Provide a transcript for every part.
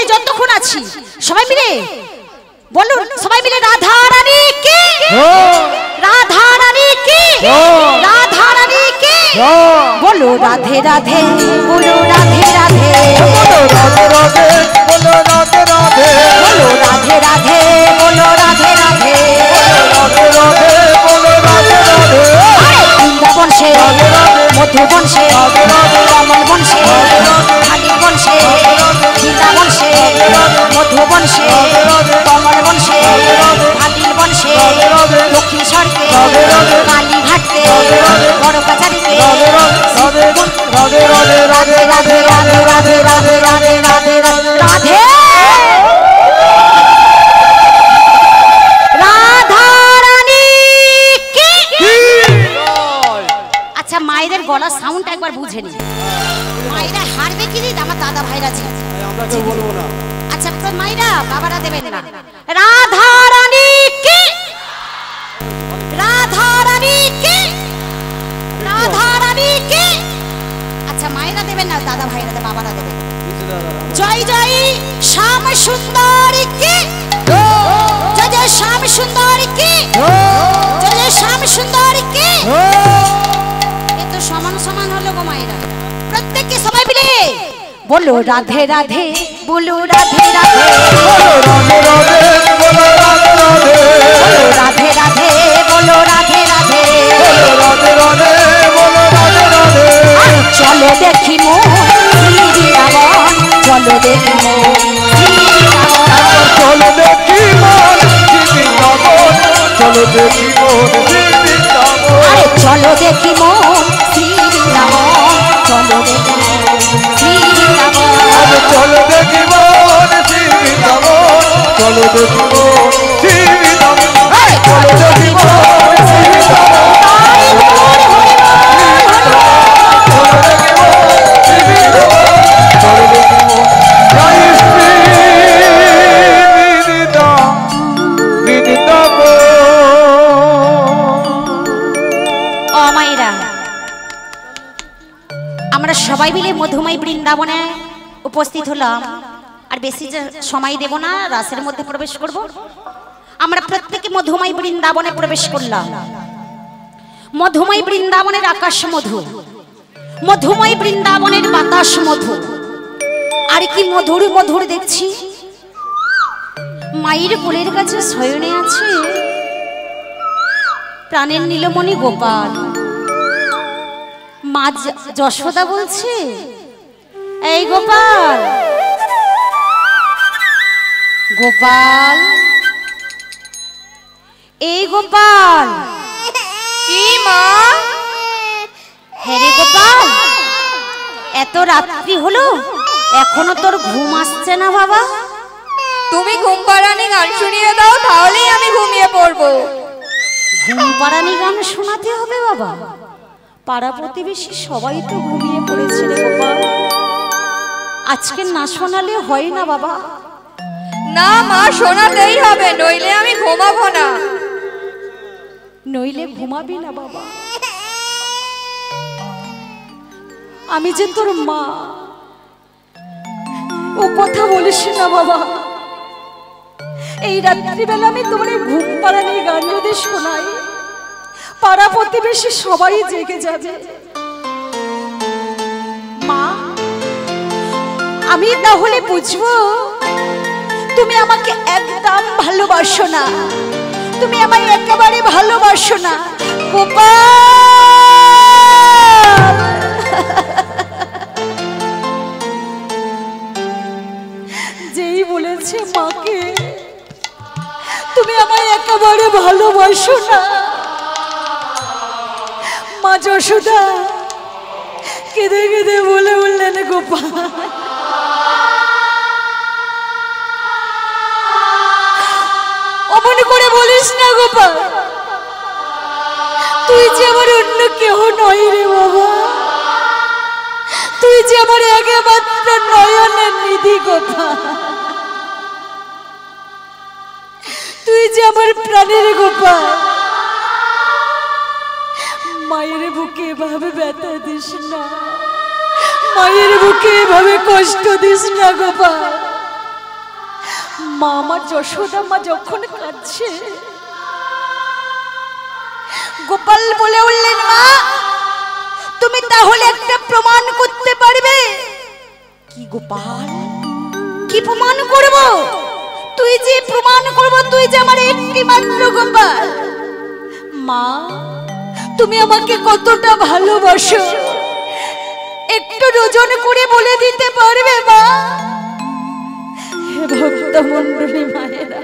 যতক্ষণ আছি সবাই মিলে বলুন, সবাই মিলে রাধা রানী কি, রাধা রানী কি, রাধা রানী কি, বলো রাধে রাধে, বলো রাধে রাধে, বলো রাধে রাধে, বলো রাধে রাধে, বলো রাধে রাধে, বলো রাধে রাধে, রাধে রাধে, বলো রাধে রাধে। বৃন্দাবন সে, মধুবন সে, কমল বন সে, খালি বন সে, বৃন্দাবন সে, মধুবন সে, কমল বন সে, খালি বন সে, দক্ষিণ স্বর্গে, কালীঘাটকে, বড় কাছারিকে, রাধে রাধে রাধে রাধে রাধে রাধে রাধে রাধে রাধে রাধে রাধে রাধা রানী কি। আচ্ছা, মায়েদের গলার সাউন্ড একবার বুঝে নি, মায়েরা হারবে কি দিন আমার দাদা ভাইরা জি, আমরা কেউ বলবো না। আচ্ছা তো মায়েরা বাবারা দেবেন না। রাধা রানী কি, রাধা রানী কি, রাধা রানী কি। আচ্ছা মায়েরা দেবেন না, দাদা ভাইরা দেবে, বাবারা দেবেন। জয় জয় শ্যাম সুন্দর কি, জয় জয় শ্যাম সুন্দর কি, জয় জয় শ্যাম সুন্দর কি। এত সমান সমান হলো গো মায়েরা, প্রত্যেককে সবাই মিলে বলো রাধে রাধে, বলো রাধে রাধে, বলো রাধে রাধে, বলো রাধে রাধে, বলো রাধে রাধে, বলো রাধে রাধে, বলো রাধে রাধে, বলো রাধে রাধে। চলো দেখি মোর বৃন্দাবন, চলো দেখি মোর বৃন্দাবন, চলো দেখি মোর বৃন্দাবন, চলো দেখি মোর বৃন্দাবন, আরে চলো দেখি মোর বৃন্দাবন, চলো দেখি মোর বৃন্দাবন, চলো দেখি মোর বৃন্দাবন, চলো দেখি মোর বৃন্দাবন, চলো দেখি মোর বৃন্দাবন। আমরা সবাই মিলে মধুময় বৃন্দাবনে উপস্থিত হলাম, আর বেশি সময় দেব না, রাসের মধ্যে প্রবেশ করব। আমরা প্রত্যেকে মধুময় বৃন্দাবনে প্রবেশ করলাম। মধুময় বৃন্দাবনের আকাশ মধু, মধুময় বৃন্দাবনের বাতাস মধু, আর কি মধুর মধুর দেখছি। মায়ের কোলের কাছে শয়নে আছে প্রাণের নীলমণি গোপাল। মা যশোদা বলছে, এই গোপাল, গোপাল, এই গোপাল। কি মা? হ্যাঁ রে গোপাল, এত রাত্রি হলো এখনো তোর ঘুম আসছে না বাবা? তুমি ঘুম পাড়ানি গান শুনিয়ে দাও, তাহলেই আমি ঘুমিয়ে পড়বো। ঘুম পাড়ানি গান শোনাতে হবে বাবা? পাড়া প্রতিবেশী সবাই তো ঘুমিয়ে পড়েছে রে গোপাল, আজকে না শোনালে হয় না বাবা। না মা, শোনাতেই হবে, নইলে আমি ঘুমাবো না। নইলে ঘুমাবি না বাবা? আমি যে তোর মা, ও কথা বলিস না বাবা। এই রাত্রিবেলা আমি তোমার ঘুম পাড়ানি গান যদি শোনাই, পাড়া প্রতিবেশী সবাই জেগে যাবে। মা, আমি তাহলে বুঝবো তুমি আমাকে একদম ভালোবাসো না, তুমি আমায় একেবারে ভালোবাসো না গোপাল। যেই বলেছে মাকে তুমি আমায় একেবারে ভালোবাসো না, মা যশোদা কেঁদে কেঁদে বলে উঠলেন, গোপাল অমন করে বলিস না গোপাল, তুই যে আমার অন্য কেহ নয় রে বাবা, তুই যে আমার একমাত্র নয়নের নিধি গোপাল, তুই যে আমার প্রাণের গোপাল। মায়ের বুকে এভাবে ব্যথা দিস না, মায়ের বুকে এভাবে কষ্ট দিস না গোপাল। মা আমার যশোদা মা যখন কাঁদছে গোপাল বলে উঠলেন, মা তুমি তাহলে একটা প্রমাণ করতে পারবে? কি গোপাল, কি প্রমাণ করব? তুই যে প্রমাণ করব, তুই যে আমার একটি মাত্র গোপাল। মা তুমি আমাকে কতটা ভালোবাসো একটু ওজন করে বলে দিতে পারবে মা? হে ভক্ত মণ্ডলী মায়েরা,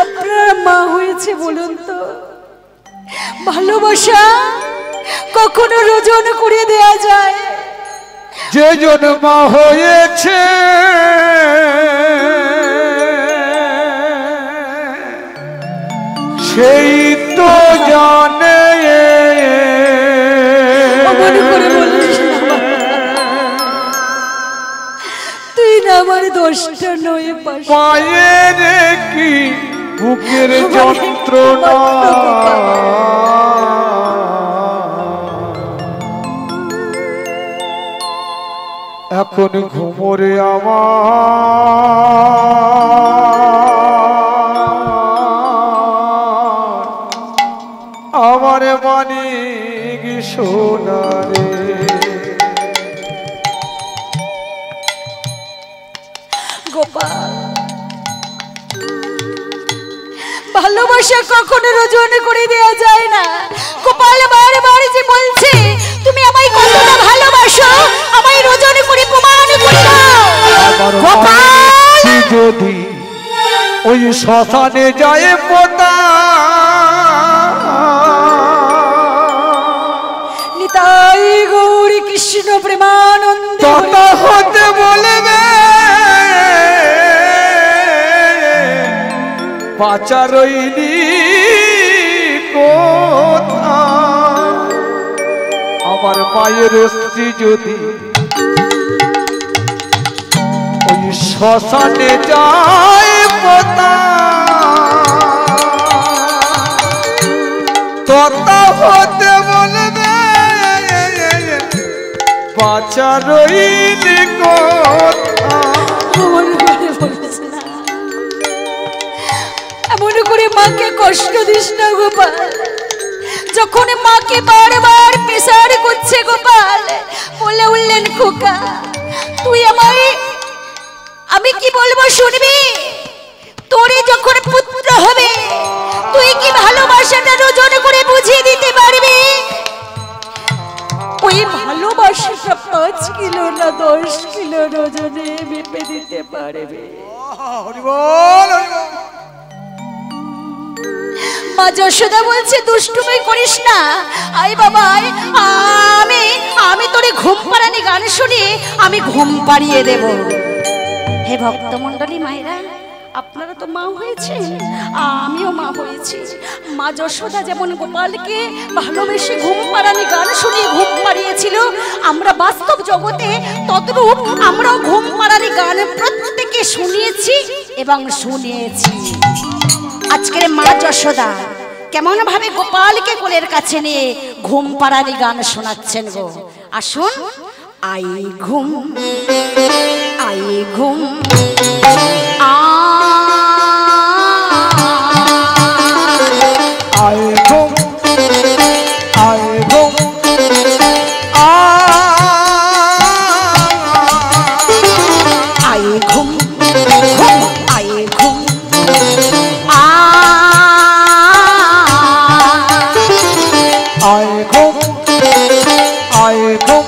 আপনার মা হয়েছে বলুন তো, ভালোবাসা কখনো ওজন করে দেয়া যায়? যে জন্ম হয়েছে সেই তো জানে। তুই না আমার দোষটা নয় পায়ের কি বুকের যন্ত্রণা, এখন ঘুমরে আমার মানিক সোনারে। গোপাল ভালোবাসা কখনো ওজন করে দেয়া যায় না। গোপাল বারবার যে বলছে তুমি আমায় কতটা ভালোবাসো, আমায় ওজন করে প্রমাণ করে দাও। গোপাল যদি ওই শ্মশানে যায় পোতা, নিতাই গৌরী কৃষ্ণ প্রেমানন্দ হতে বলবে বাঁচা রইলি কোথা। আমার মায়ের স্ত্রী যদি ওই শ্মশানে যায় পোতা, তথা হতে বলবে বাঁচা রইলি কোথা। এমন করে মাকে কষ্ট দিস না গোপাল। যখন মাকে বারবার প্রেসার করছে গোপাল বলে উঠলেন, খোকা তুই আমায়, আমি কি বলবো শুনবি? তোরে যখন পুত্র হবে তুই কি ভালোবাসাটা ওজন করে বুঝিয়ে দিতে পারবি? ওই ভালোবাসাটা 5 কিলো না 10 কিলো ওজনে মেপে দিতে পারবে? মা যশোদা বলছে, দুষ্টুমি করিস না, আয় বাবা আমি তোরে ঘুম পাড়ানি গান শুনিয়ে আমি ঘুম পাড়িয়ে দেব। হে ভক্তমণ্ডলী মায়েরা, আপনারা তো মা হয়েছে, আমিও মা হয়েছি। মা যশোদা যেমন গোপালকে ভালোবেসে ঘুম পাড়ানি গান শুনিয়ে ঘুম পাড়িয়েছিল, আমরা বাস্তব জগতে তদ্রূপ আমরাও ঘুম পাড়ানি গান প্রত্যেকে শুনিয়েছি এবং শুনিয়েছি। আজকের মা যশোদা কেমন ভাবে গোপালকে কোলের কাছে নিয়ে ঘুম পাড়ানি গান শোনাচ্ছেন গো। আসুন। আই ঘুম আই ঘুম আই ঘুম আই ঘুম আই ঘুম ঘুম আই ঘুম আই ঘুম আই ঘুম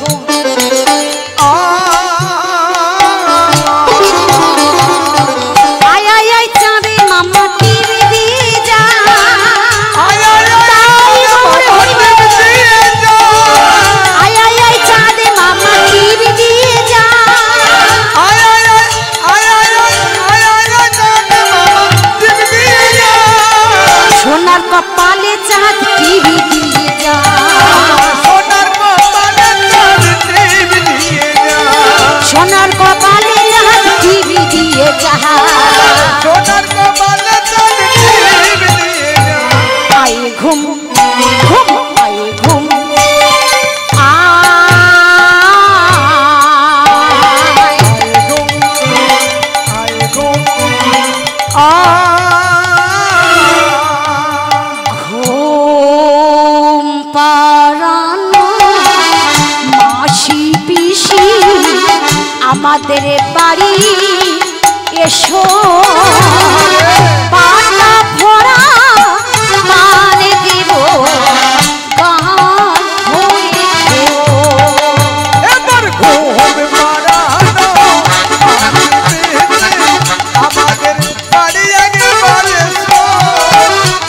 আমাদের বাড়ি এসো পাতা ভরা পান দিব গান ভরে খেও। এবার ঘুম মারানো আমাদের বাড়ি একেবারে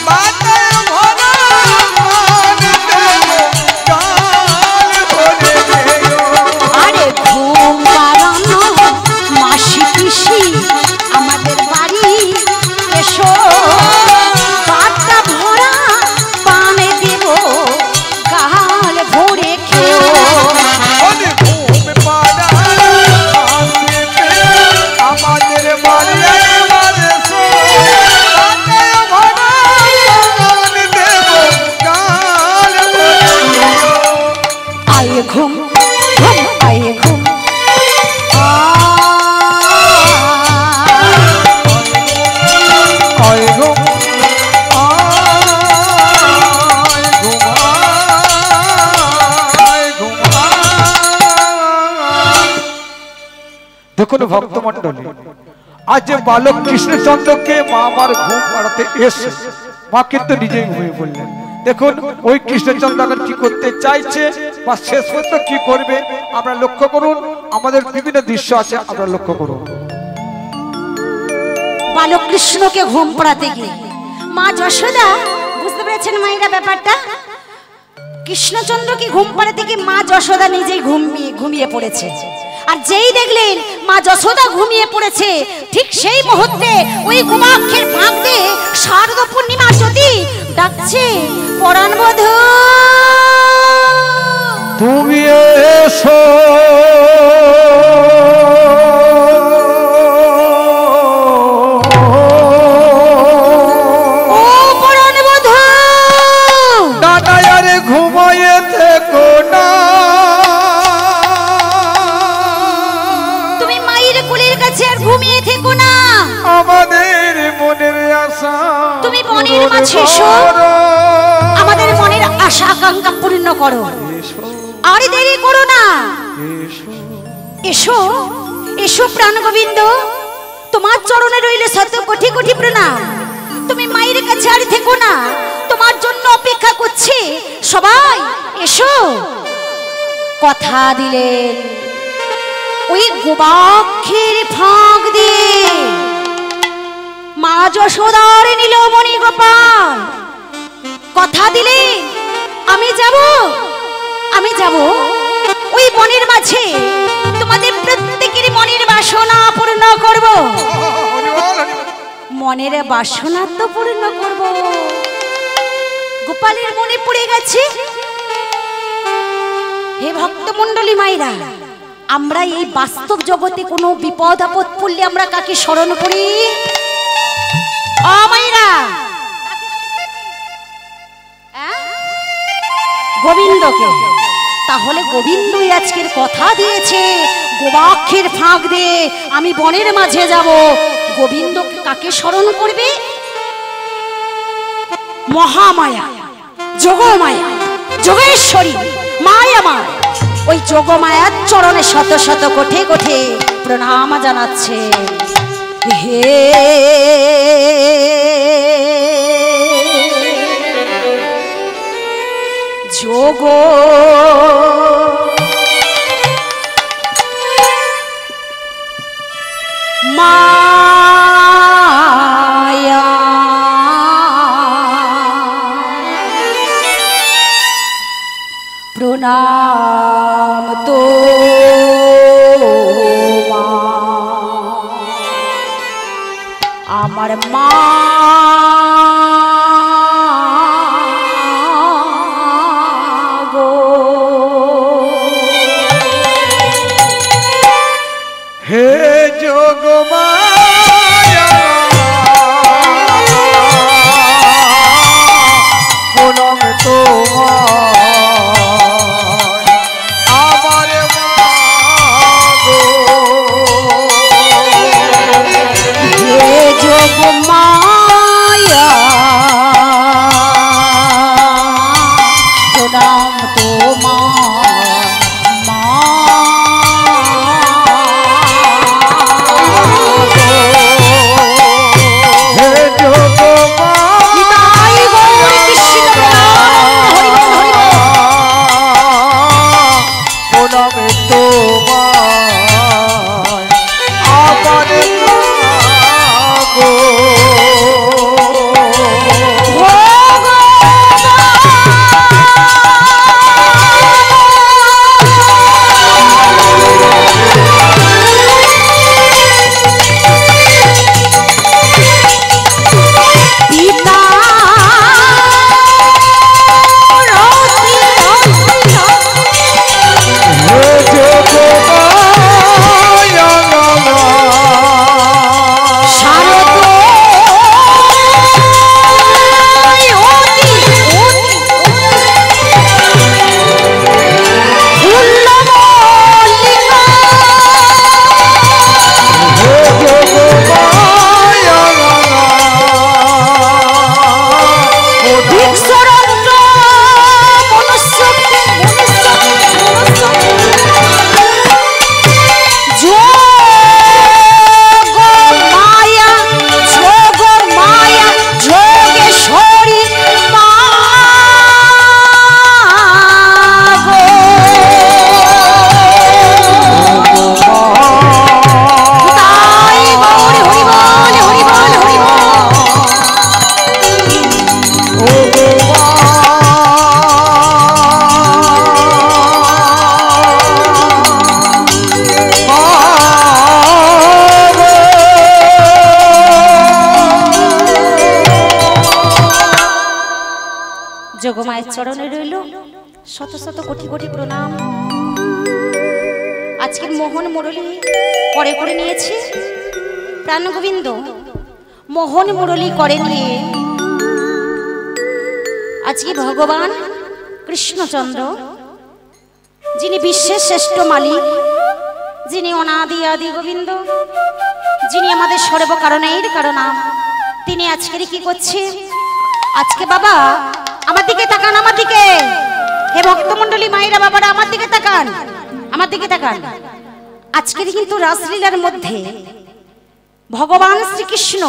মাথায় ভরা মান দেব গান ভরে খেও। আরে ঘুম পাড়ানো মাসি পিসি আমাদের বাড়ি এসো পাতা ভরা পানে দেব গাল ভরে খেও। ওরে ঘুম পাড়ানো আমাদের বাড়ি একেবারে মাথায় ভরা মান দেব গান ভরে খেও। আয়ে ঘুম ঘুম আয়ে ঘুম দেখুন ভক্তমন্ডলী, আজ যে বালক কৃষ্ণচন্দ্রকে মা আমার ঘুম পাড়াতে এসে মা কিন্তু নিজেই ঘুমিয়ে পড়লেন। দেখুন ওই কৃষ্ণচন্দ্র এখন কি করতে চাইছে বা শেষ পর্যন্ত কি করবে আমরা লক্ষ্য করুন। আমাদের বিভিন্ন দৃশ্য আছে, আমরা লক্ষ্য করুন। বালক কৃষ্ণকে ঘুম পড়াতে গিয়ে মা যশোদা বুঝতে পেরেছেন মায়েরা ব্যাপারটা। কৃষ্ণচন্দ্রকে ঘুম পাড়াতে গিয়ে মা যশোদা নিজেই ঘুমিয়ে পড়েছে। আর যেই দেখলেন মা যশোদা ঘুমিয়ে পড়েছে, ঠিক সেই মুহূর্তে ওই গুমাক্ষের ফাঁক দিয়ে শারদ পূর্ণিমা জ্যোতি ডাকছে পরাণ বধূ তুমি এসো ও পরাণ বধূ দাদায়ারে ঘুমায়ে থেকো না, তুমি মায়ের কোলের কাছে আর ঘুমিয়ে থেকো না, আমাদের মনের আশা তুমি বনের মাঝে এসো, আমাদের মনের আশা আকাঙ্ক্ষা পূর্ণ করো, আর দেরি করো না। এসো এসো প্রাণ গোবিন্দ, তোমার চরণে রইল শত কোটি কোটি প্রণাম। তুমি মায়ের কাছে আর থেকো না, তোমার জন্য অপেক্ষা করছি সবাই। এসো। কথা দিলেন ওই গোবাক্ষের ফাঁক দিয়ে মা যশোদার নিল মণি গোপাল। কথা দিলে আমি যাব ওই বনের মাঝে, তোমাদের প্রত্যেকের মনের বাসনা পূর্ণ করব। মনের বাসনা তো পূর্ণ করব। গোপালের মনে পড়ে গেছে, হে ভক্তমণ্ডলী মায়েরা, আমরা এই বাস্তব জগতে কোনো বিপদ আপদ পড়লে আমরা কাকে স্মরণ করি? মায়েরা, গোবিন্দকে। তাহলে গোবিন্দই আজকের কথা দিয়েছে, গোবাক্ষের ফাঁক দিয়ে আমি বনের মাঝে যাব। গোবিন্দকে কাকে স্মরণ করবে? মহামায়া, যোগমায়া, যোগেশ্বরী মায়া মা। ওই যোগমায়ার চরণে শত শত কোটি কোটি প্রণাম জানাচ্ছে। হে যোগ মায়া প্রণাম তো আমার মা গো। হে যোগমায়া প্রণাম তোমায় আমার মা গো। হে যোগমায়া প্রণাম তোমার মা জগমায়ের চরণে রইল শত শত কোটি কোটি প্রণাম। আজকের মোহন মুরলী করে করে নিয়েছি প্রাণ গোবিন্দ, মোহন মুরলী করে নিয়ে আজকে ভগবান কৃষ্ণচন্দ্র, যিনি বিশ্বের শ্রেষ্ঠ মালিক, যিনি অনাদি আদি গোবিন্দ, যিনি আমাদের সর্বকারণের কারণ, তিনি আজকের কি করছে? আজকে বাবা আমার দিকে তাকান, আমার দিকে, হে ভক্তমণ্ডলী মায়েরা বাবারা আমার দিকে তাকান, আমার দিকে তাকান। আজকের কিন্তু রাসলীলার মধ্যে ভগবান শ্রীকৃষ্ণ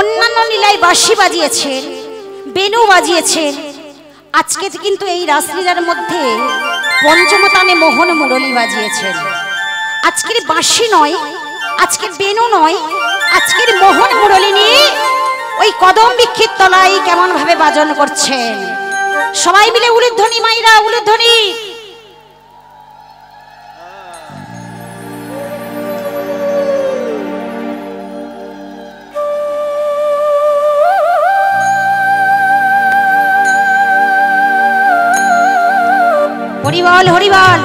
অন্যান্য লীলায় বাঁশি বাজিয়েছেন, বেনু বাজিয়েছেন। আজকে কিন্তু এই রাসলীলার মধ্যে পঞ্চমতানে মোহন মুরলী বাজিয়েছেন। আজকের বাঁশি নয়, আজকের বেনু নয়, আজকের মোহন মুরলী নিয়ে ওই কদম বৃক্ষের তলায় কেমন ভাবে বাজন করছেন। সবাই মিলে উলুধ্বনি মাইরা, উলুধ্বনি। হরিবল হরিবল।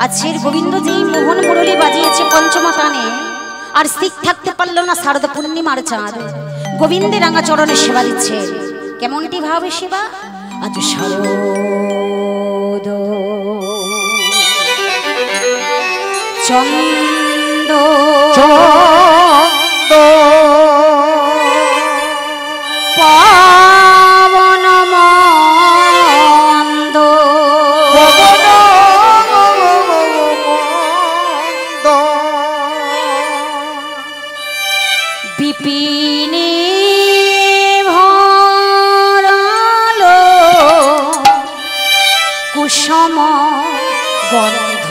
আজকের গোবিন্দ যেই মোহন মুরলী বাজিয়েছে পঞ্চমতানে, আর স্থির থাকতে পারল না শারদ পূর্ণিমার চাঁদ। গোবিন্দের রাঙা চরণে সেবা দিচ্ছে। কেমনটি ভাবে সেবা? আজ শারদ চন্দ পাবন মন্দ বিপিনে ভরালো কুসুম গন্ধ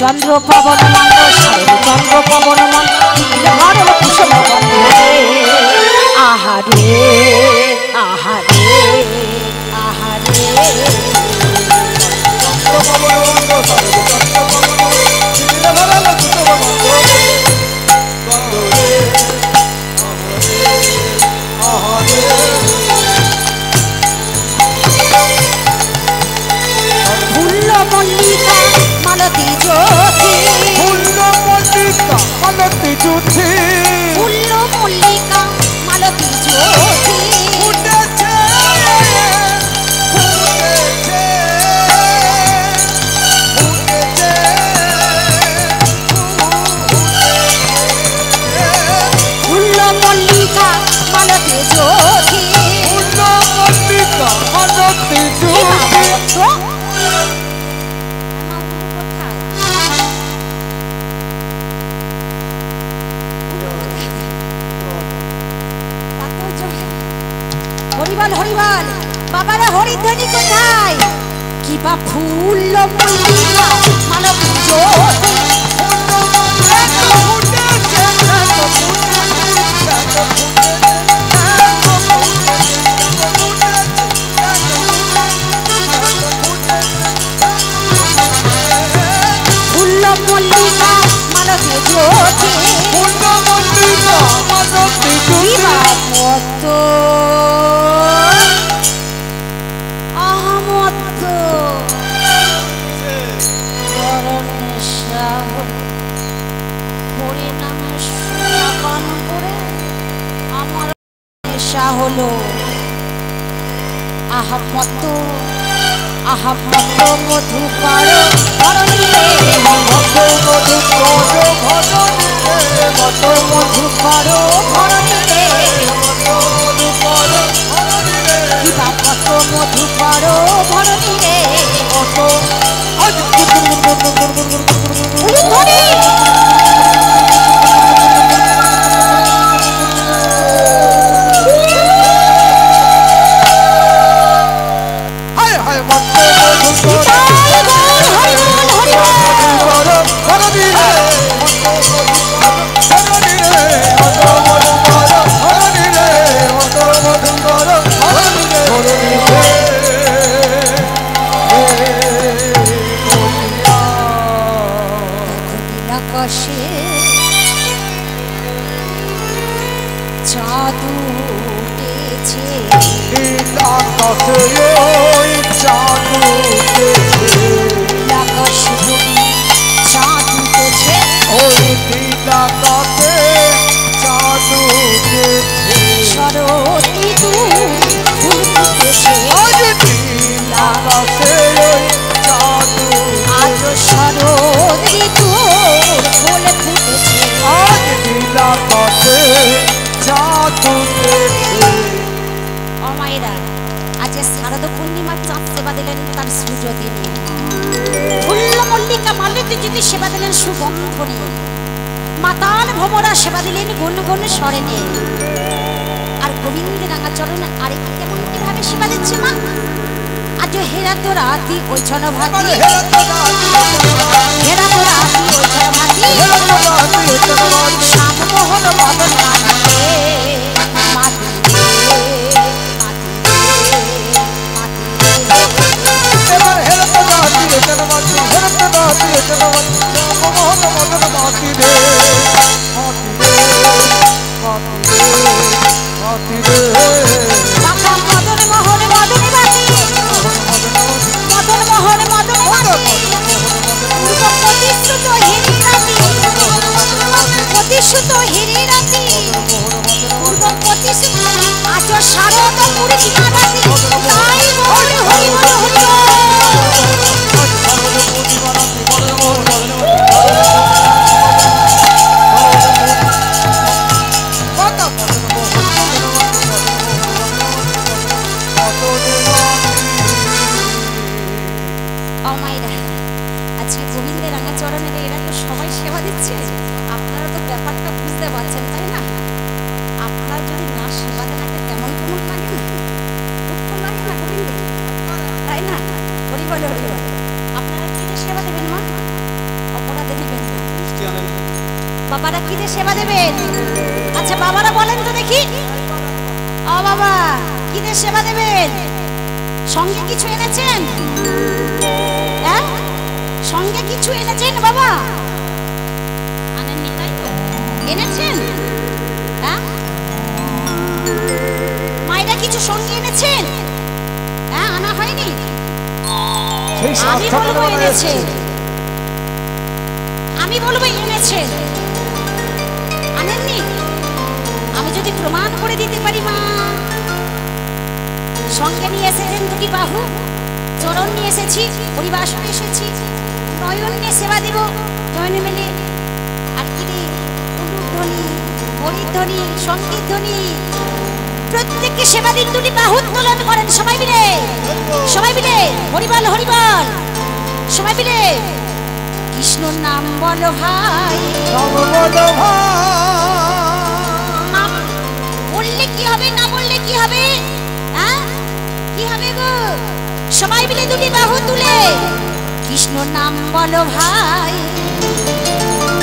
চন্দ্র পবন মন্দ, চন্দ্র মল্লিকা মালতী জ্যোতি ফুল্ল মল্লিকা মালতী জ্যোতি ফুল্ল মল্লিকা মালতী জ্যোতি ফুটেছে ফুটেছে ফুটেছে ফুল্ল মল্লিকা মালতী জ্যোতি ফুল্ল মল্লিকা মালতী জ্যোতি হরিবল হরিবল বাবারা হরিধ্বনি কোথায় কি বা ফুল্ল মল্লিকা মালতী জ্যোতি ফুল্ল মল্লিকা মালতী জ্যোতি ফুল্ল মল্লিকা মালতী কি জ্যোতি বা মত আহমদ হরিনামে সুপান করে আমার নেশা হলো আহমদ আহমদ মধুকর ধরণীরে মধুকর ধরণীরে কিবা কত মধুকর ধরণীরে আকাশে জাদু উঠেছে আকাশে জাদু উঠেছে শরৎ ঋতু ফুল ফুটেছে আজ শরৎ ঋতু ফুল ফুটেছে ও মায়েরা আজ শারদ পূর্ণিমার চাঁদ সেবা দিলেন তার সুযোগে ফুল্ল মল্লিকা মালতী জ্যোতি সেবা দিলেন সুগন্ধনে মাতাল ভ্রমরা সেবা দিলেন গুনগুন স্বরেনে আর গোবিন্দ রাঙা চরণ আরেকটি কেমন কিভাবে সেবা দিচ্ছে মা আজ হেরা তো রাতি ওই ছন ভাতি হেরা তো রাতি ওই ছন ভাতি শ্যাম মোহন মদন মাতিতে মাতিতে বাবা মদন মোহন মদন বাতি মদন মোহন মদন বাতি পূর্ব প্রতিশ্রুত হিরি রাতি প্রতিশ্রুত হিরি রাতি পূর্ব প্রতিশ্রুত আজ শারদ পূর্ণিমা রাতি তাই বল হরি বল হরি আজকে গোবিন্দের রাঙা চরণের এরা তো সবাই সেবা দিচ্ছে আপনারা তো ব্যাপারটা বুঝতে পারছেন তাই না আপনারা যদি না সেবা দেন একটা কেমন কেমন লাগে না দুঃখ লাগে না গোবিন্দের তাই না হরি বলে হরি বলে আপনারা কি দিয়ে সেবা দেবেন মা অপরাধে নেবেন বাবারা কি দিয়ে সেবা দেবেন আচ্ছা বাবারা বলেন তো দেখি ও বাবা কি দিয়ে সেবা দেবেন সঙ্গে কিছু এনেছেন হ্যাঁ সঙ্গে কিছু এনেছেন বাবা আনেননি তাই তো এনেছেন হ্যাঁ মায়েরা কিছু সঙ্গে এনেছেন হ্যাঁ আনা হয়নি সেই আমি বলবো এনেছে, আমি বলবো এনেছে, আনেননি? আমি যদি প্রমাণ করে দিতে পারি মা সঙ্গে নিয়ে এসেছেন দুটি বাহু, চরণ নিয়ে এসেছি, পরিবাসনে এসেছি, নয়ন নিয়ে সেবা দিব নয়নে মেলে, আর কি রে ধ্বনি হরিধ্বনি সংগীত ধ্বনি, প্রত্যেককে সেবা দিন, দুটি বাহু উত্তোলন করেন সবাই মিলে, সবাই মিলে হরিবল হরিবল, সবাই মিলে কৃষ্ণর নাম বলো ভাই, বলো ভাই। বললে কি হবে, না বললে কি হবে, হ্যাঁ কি হবে গো? সবাই মিলে দুটি বাহু তুলে কৃষ্ণর নাম বলো ভাই,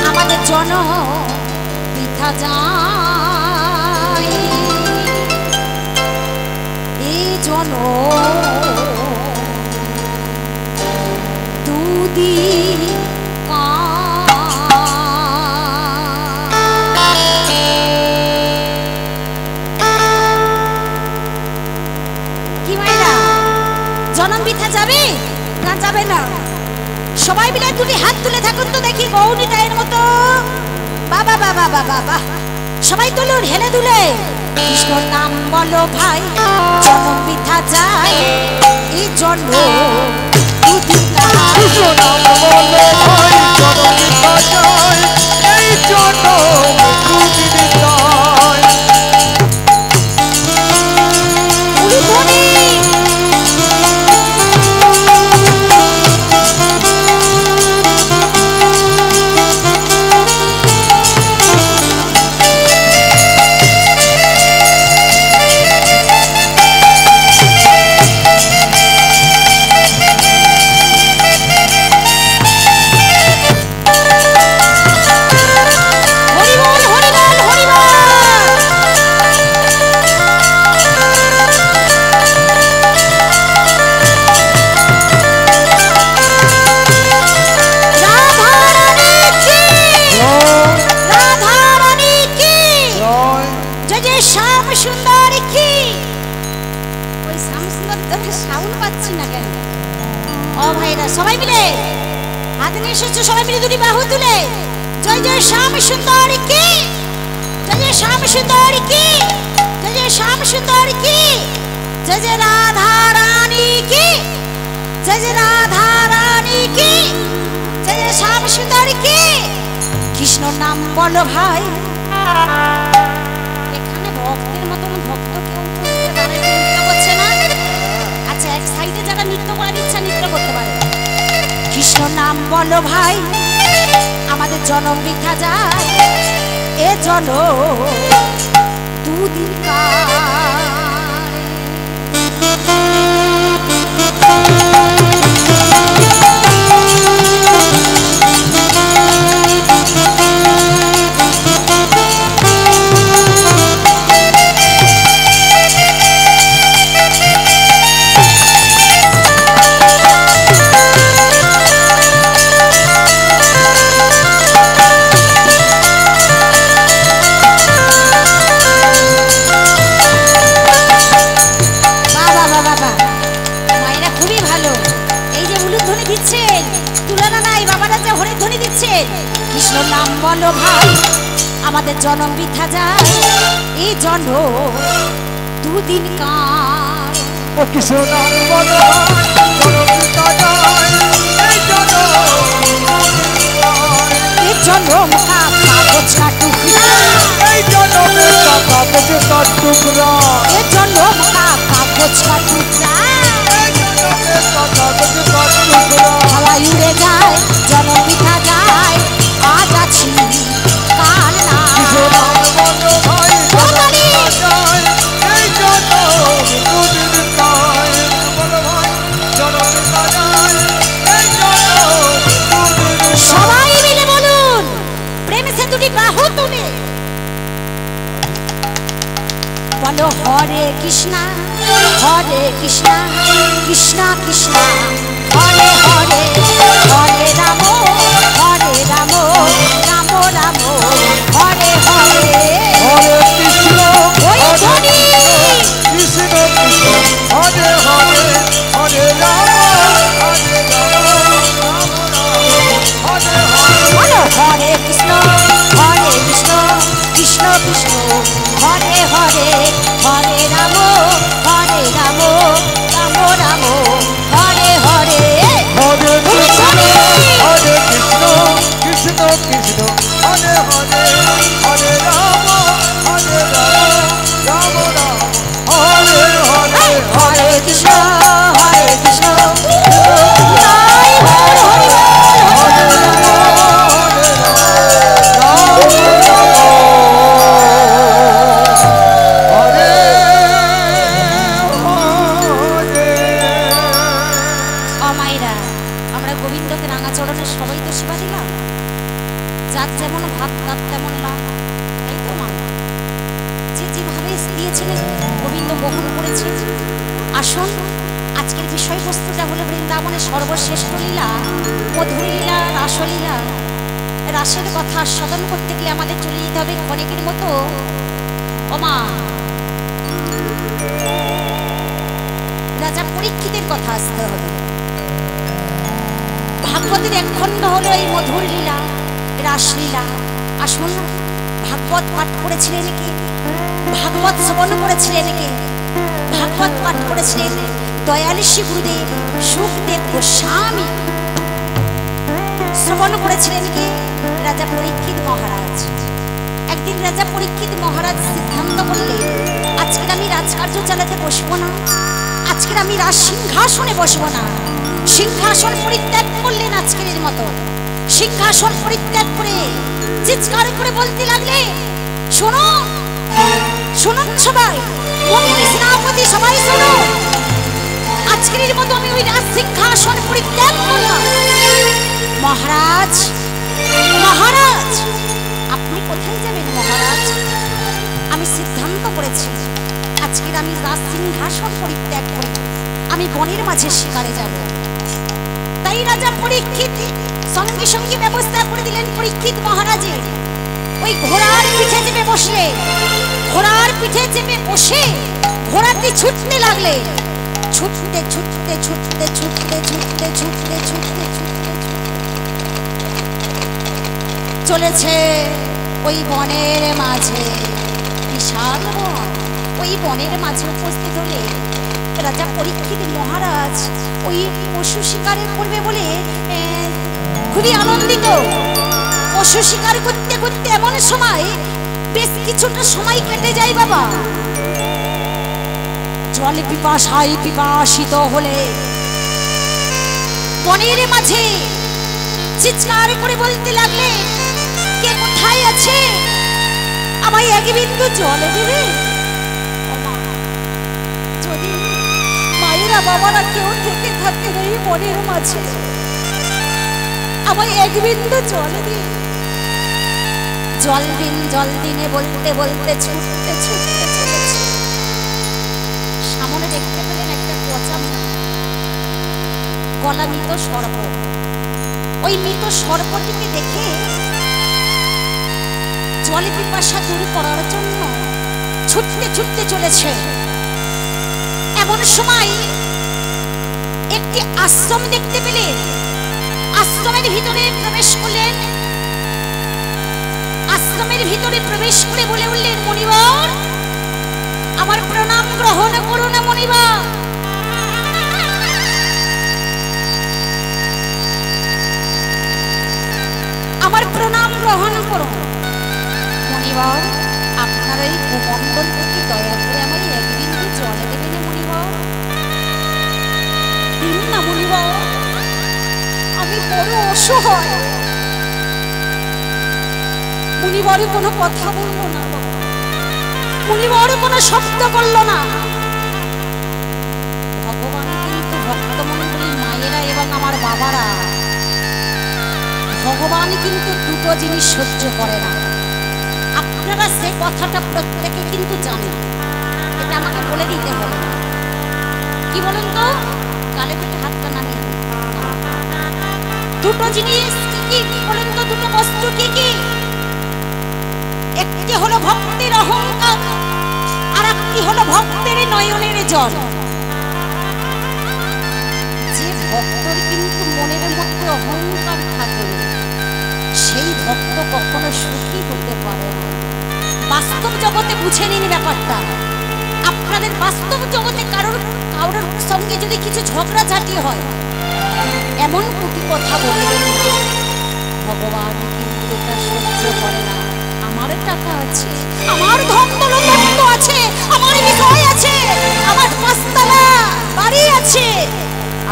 আমাদের জন বৃথা যায়, এই জন দুদিন জনম বৃথা যাবে না, যাবে না? সবাই মিলে দুটি হাত তুলে থাকুন তো দেখি গৌরীটা এর মতো, বাবা বাবা বাবা বাবা, সবাই তুলুন হেলে দুলে, কৃষ্ণর নাম বলো ভাই, জনম বৃথা যায়, এই জন্ম দুদিন কৃষ্ণ নাম বলো ভাই, জনম বৃথা যায়, এই জন্ম দুদিন যায়। সবাই মিলে হাত নিয়ে এসেছো, সবাই মিলে দুটি বাহু তুলে জয় জয় শ্যাম সুন্দর কি, জয় জয় শ্যাম সুন্দর কি, জয় জয় শ্যাম সুন্দর কি, জয় জয় রাধা রানী কি, জয় জয় রাধা রানী কি, জয় জয় শ্যাম সুন্দর কি, কৃষ্ণ নাম বলো ভাই। এখানে ভক্তের মতন ভক্ত কেউ নৃত্য করছে না? আচ্ছা, এক সাইডে যারা নৃত্য করার ইচ্ছা নৃত্য করতে পারে। কৃষ্ণ নাম বলো ভাই, আমাদের জনম বৃথা যায়, এ জনম দুদিন কৃষ্ণ নাম বলো ভাই, আমাদের জনম বৃথা যায়, এই জন্ম দুদিন কার। কৃষ্ণ নাম বলো ভাই, জনম বৃথা যায়, এই জন্ম কাগজ কা টুকরা, এই জন্মে কাগজ কা টুকরা, এই জন্ম কাগজ কা টুকরা, এই জন্মে কাগজ কা টুকরা, হাওয়ায় উড়ে যায়, জনম বৃথা যায়, আজ আছি কাল না। কৃষ্ণ নাম বলো ভাই, জনম বৃথা যায়, এই জন্ম দুদিন যায়, বলো ভাই, জনম বৃথা যায়, এই জন্ম দুদিন। সবাই মিলে বলুন প্রেমে সে দুটি বাহু তুলে বলো হরে কৃষ্ণা কৃষ্ণ কৃষ্ণ হরে হরে, হরে রাম রাম রাম, হরে হরে, হরে কৃষ্ণ ওই ধ্বনি, কৃষ্ণ কৃষ্ণ হরে হরে, হরে রাম হরে রাম। গোবিন্দকে রাঙা চরণে সবাই তো সেবা দিলাম, যার যেমন ভাত তার তেমন লাভ, তাই তো মা? যে যেভাবে দিয়েছেন গোবিন্দ বহন করেছে। আসুন, আজকের বিষয়বস্তুটা হলো বৃন্দাবনের সর্বশ্রেষ্ঠ লীলা, মধুর লীলা, রাসলীলা। রাসের কথা আস্বাদন করতে গেলে আমাদের চলে যেতে হবে ক্ষণিকের মতো ওমা রাজা পরীক্ষিতের কথা আসতে হবে। ভাগবতের এক খণ্ড হলো এই মধুর লীলা, রাসলীলা। আসুন, ভাগবত পাঠ করেছিলেন কে? ভাগবত শ্রবণ করেছিলেন কে? ভাগবত পাঠ করেছিলেন দয়াল শ্রী গুরুদেব সুখদেব গোস্বামী। শ্রবণ করেছিলেন কে? রাজা পরীক্ষিত মহারাজ। একদিন রাজা পরীক্ষিত মহারাজ সিদ্ধান্ত করলেন, আজকের আমি রাজকার্য চালাতে বসবো না, আজকের আমি রাজ সিংহাসনে বসবো না। সিংহাসন পরিত্যাগ করলেন আজকের মতো। সিংহাসন পরিত্যাগ করে চিৎকার করে বলতে লাগলে, শোনো শুনুন সবাই, মন্ত্রী সেনাপতি সবাই শোনো, আজকের মতো আমি ওই রাজ সিংহাসন পরিত্যাগ করলাম। মহারাজ, মহারাজ আপনি কোথায় যাবেন মহারাজ? আমি সিদ্ধান্ত করেছি আজকের আমি রাজ সিংহাসন পরিত্যাগ করে আমি বনের মাঝে শিকারে যাব। তাই রাজা পরীক্ষিত সঙ্গে সঙ্গে ব্যবস্থা করে দিলেন পরীক্ষিত মহারাজের। ওই ঘোড়ার পিঠে চেপে বসলে, ঘোড়ার পিঠে চেপে বসে ঘোড়াটি ছুটতে লাগলে, ছুটতে ছুটতে ছুটতে ছুটতে ছুটতে ছুটতে ছুটতে ছুটতে চলেছে ওই বনের মাঝে, বিশাল বন। ওই বনের মাঝে উপস্থিত হলে রাজা পরীক্ষিত মহারাজ ওই পশু শিকার করবে বলে খুবই আনন্দিত। পশু শিকার করতে করতে এমন সময় বেশ কিছুটা সময় কেটে যায় বাবা। জলে পিপাসায় পিপাসিত হলে বনের মাঝে চিৎকার করে বলতে লাগলে, কে কোথায় আছে? আমায় এক বিন্দু জল দেবে। যদি মায়েরা বাবারা কেউ থেকে থাকে এই বনের মাঝে, আমায় এক বিন্দু জল দিন, জল দিন, জল দিনে বলতে বলতে ছুটতে ছুটতে চলেছে। সামনে দেখতে পেলেন একটা পচা গলা মৃত সর্প। ওই মৃত সর্পটিকে দেখে জলে পিপাসা দূর করার জন্য ছুটতে ছুটতে চলেছে। এমন সময় একটি আশ্রম দেখতে পেলেন। আশ্রমের ভিতরে প্রবেশ করলেন। আশ্রমের ভিতরে প্রবেশ করে বলে উঠলেন, মনিবর আমার প্রণাম গ্রহণ করুন মনিবর। আমার প্রণাম গ্রহণ করুন মনিবর। আপনার এই ভূমণ্ডল থেকে দয়া করে আমার এক বিন্দু জল দেবেন মনিবর। দিন না মনিবর, আমি বড় অসহায়। মুনিবর কোনো কথা বললো না, মুনিবর কোনো শব্দ করলো না। ভগবান কিন্তু ভক্তমণ্ডলী মায়েরা এবং আমার বাবারা, ভগবান কিন্তু দুটো জিনিস সহ্য করে না। আপনারা সে কথাটা প্রত্যেকে কিন্তু জানেন, এটা আমাকে বলে দিতে হবে। কি বলেন তো? গালে থেকে হাতটা নামিয়ে দুটো জিনিস কি কি বলেন তো? দুটো বস্তু কি কি? একটি হলো ভক্তের অহংকার, আর একটি হলো ভক্তের নয়নের জল। যে ভক্তর কিন্তু মনের মধ্যে অহংকার থাকে, সেই ভক্ত কখনো সুখী হতে পারে না। বাস্তব জগতে বুঝে নিন ব্যাপারটা। আপনাদের বাস্তব জগতে কারোর সঙ্গে যদি কিছু ঝগড়াঝাটি হয়, এমন কুটি কথা বলবেন, ভগবান কিন্তু এটা সহ্য করে না। আমার টাকা আছে, আমার ধন দৌলত আছে, আমার বিষয় আছে, আমার পাঁচতলা বাড়ি আছে,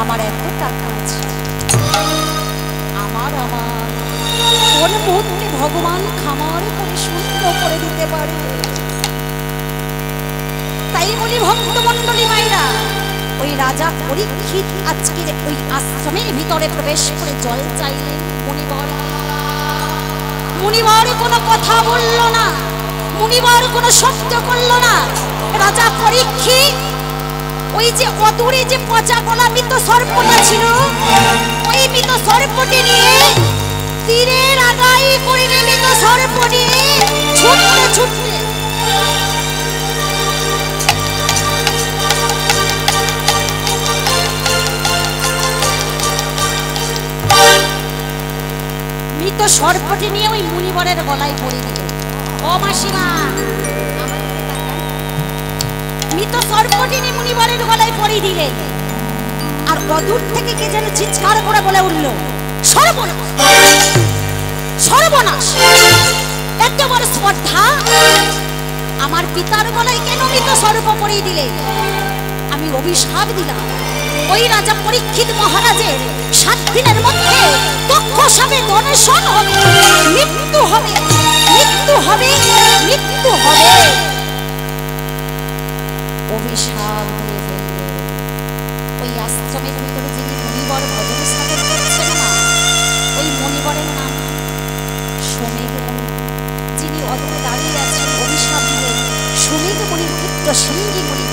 আমার এত টাকা আছে, আমার কোন মুহূর্তে ভগবান খামার করে শূন্য করে দিতে পারে। তাই বলি ভক্তমণ্ডলী মায়েরা, ওই রাজা পরীক্ষিত আজকের ওই আশ্রমের ভিতরে প্রবেশ করে জল চাইলেন। মুনিবর কোনো কথা বলল না, মুনিবর কোনো শব্দ করল না। রাজা পরীক্ষিত ওই যে অদূরে যে পচা গলা মৃত সর্পটা ছিল, ওই মৃত সর্পটি নিয়ে তীরের আগাই করে মৃত সর্প নিয়ে ছুটতে ছুটতে মৃত সর্পটি নিয়ে ওই মুনিবরের গলায় পড়ে দিল। ও মাসিমা, মৃত সর্পটি নিয়ে মুনিবরের গলায় পড়ে দিলেন। আর অদূর থেকে কে যেন চিৎকার করে বলে উঠল, সর্বনাশ সর্বনাশ, এত বড় স্পর্ধা! আমার পিতার গলায় কেন মৃত সর্প পড়ে দিলে? আমি অভিশাপ দিলাম ওই রাজা পরীক্ষিত মহারাজের 7 দিনের মধ্যে দক্ষ সাপে দংশন হবে, মৃত্যু হবে, মৃত্যু হবে, মৃত্যু হবে। অভিশাপ দিয়ে ফেলল। ওই আশ্রমের ভিতরে যিনি মুনিবর ভজন স্থাপন করছেন না, ওই মুনিবরের নাম সোমেঘ মুনি, যিনি অদূরে দাঁড়িয়ে আছেন। অভিশাপ দিলেন সোমেঘ মুনির পুত্র সিংহী মুনি।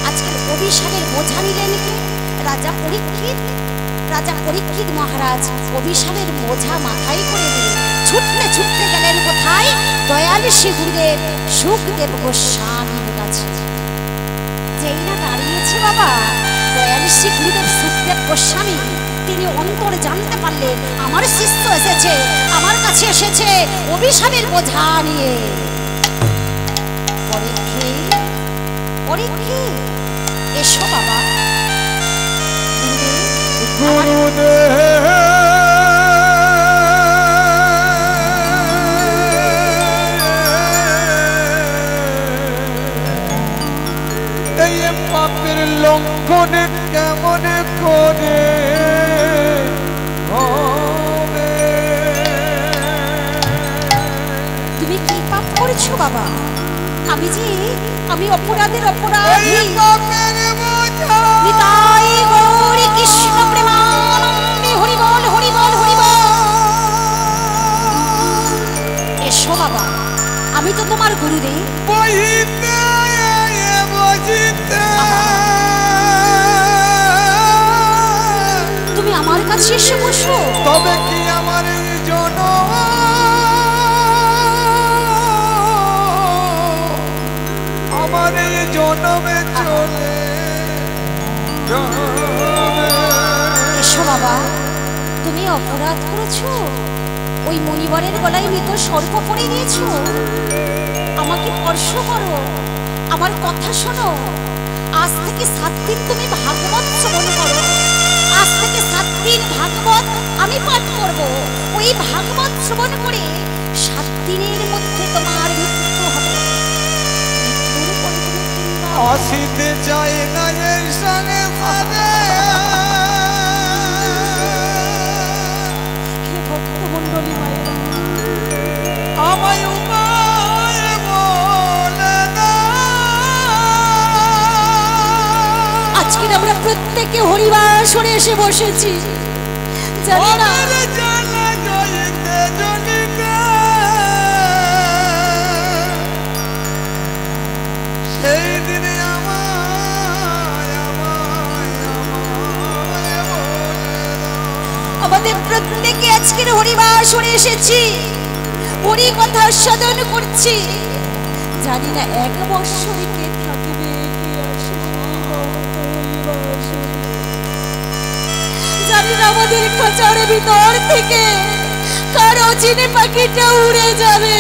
আজকের অভিশাপের বোঝা নিলেন কি? রাজা পরীক্ষিত। রাজা পরীক্ষিত মহারাজ অভিশাপের বোঝা মাথায় করে দিয়ে ছুটতে ছুটতে গেলেন কোথায়? দয়াল শ্রী গুরুদেব সুখদেব গোস্বামীর কাছে। যেই না দাঁড়িয়েছে বাবা দয়াল শ্রী গুরুদেব সুখদেব গোস্বামী, তিনি অন্তর জানতে পারলেন আমার শিষ্য এসেছে, আমার কাছে এসেছে অভিশাপের বোঝা নিয়ে। পরীক্ষিত, পরীক্ষিত, এসো বাবা। এই পাপের লঙ্ঘন কেমন করে হবে? তুমি কি পাপ করেছো বাবা? আমি অপরাধের অপরাধী। নিতাই গৌর কৃষ্ণ প্রেমানন্দে হরি বল, হরি বল, হরি বল। এসো বাবা, আমি তো তোমার গুরুদেব। তুমি আমার কাছে এসে বসো। তবে কি আমার জন্য আমার এই জন্মে চলে যাবে? এসো বাবা, তুমি অপরাধ করেছো, ওই মণিবরের গলায় মৃত সর্প পড়ে দিয়েছো। আমাকে স্পর্শ করো, আমার কথা শোনো। আজ থেকে 7 দিন তুমি ভাগবত শ্রবণ করো। আজ থেকে 7 দিন ভাগবত আমি পাঠ করব। ওই ভাগবত শ্রবণ করে 7 দিনের মধ্যে তোমার মৃত্যু হবে। আসিতে চাই না এর সঙ্গে সাথে। হে ভক্তমণ্ডলী মায়েরা, আমায় উপায় বলে দাও। আজকে আমরা প্রত্যেকে হরিবাসরে এসে বসেছি, জানি না সেই দিনে আমাদের প্রত্যেকে আজকের হরিবাসরে এসেছি, হরি কথা সাধন করছি। জানি না 1 বৎসরে কে থাকবে, কে আসবে হরিবাসরে। জানি না আমাদের খাঁচার ভিতর থেকে কারো চিনে পাখিটা উড়ে যাবে।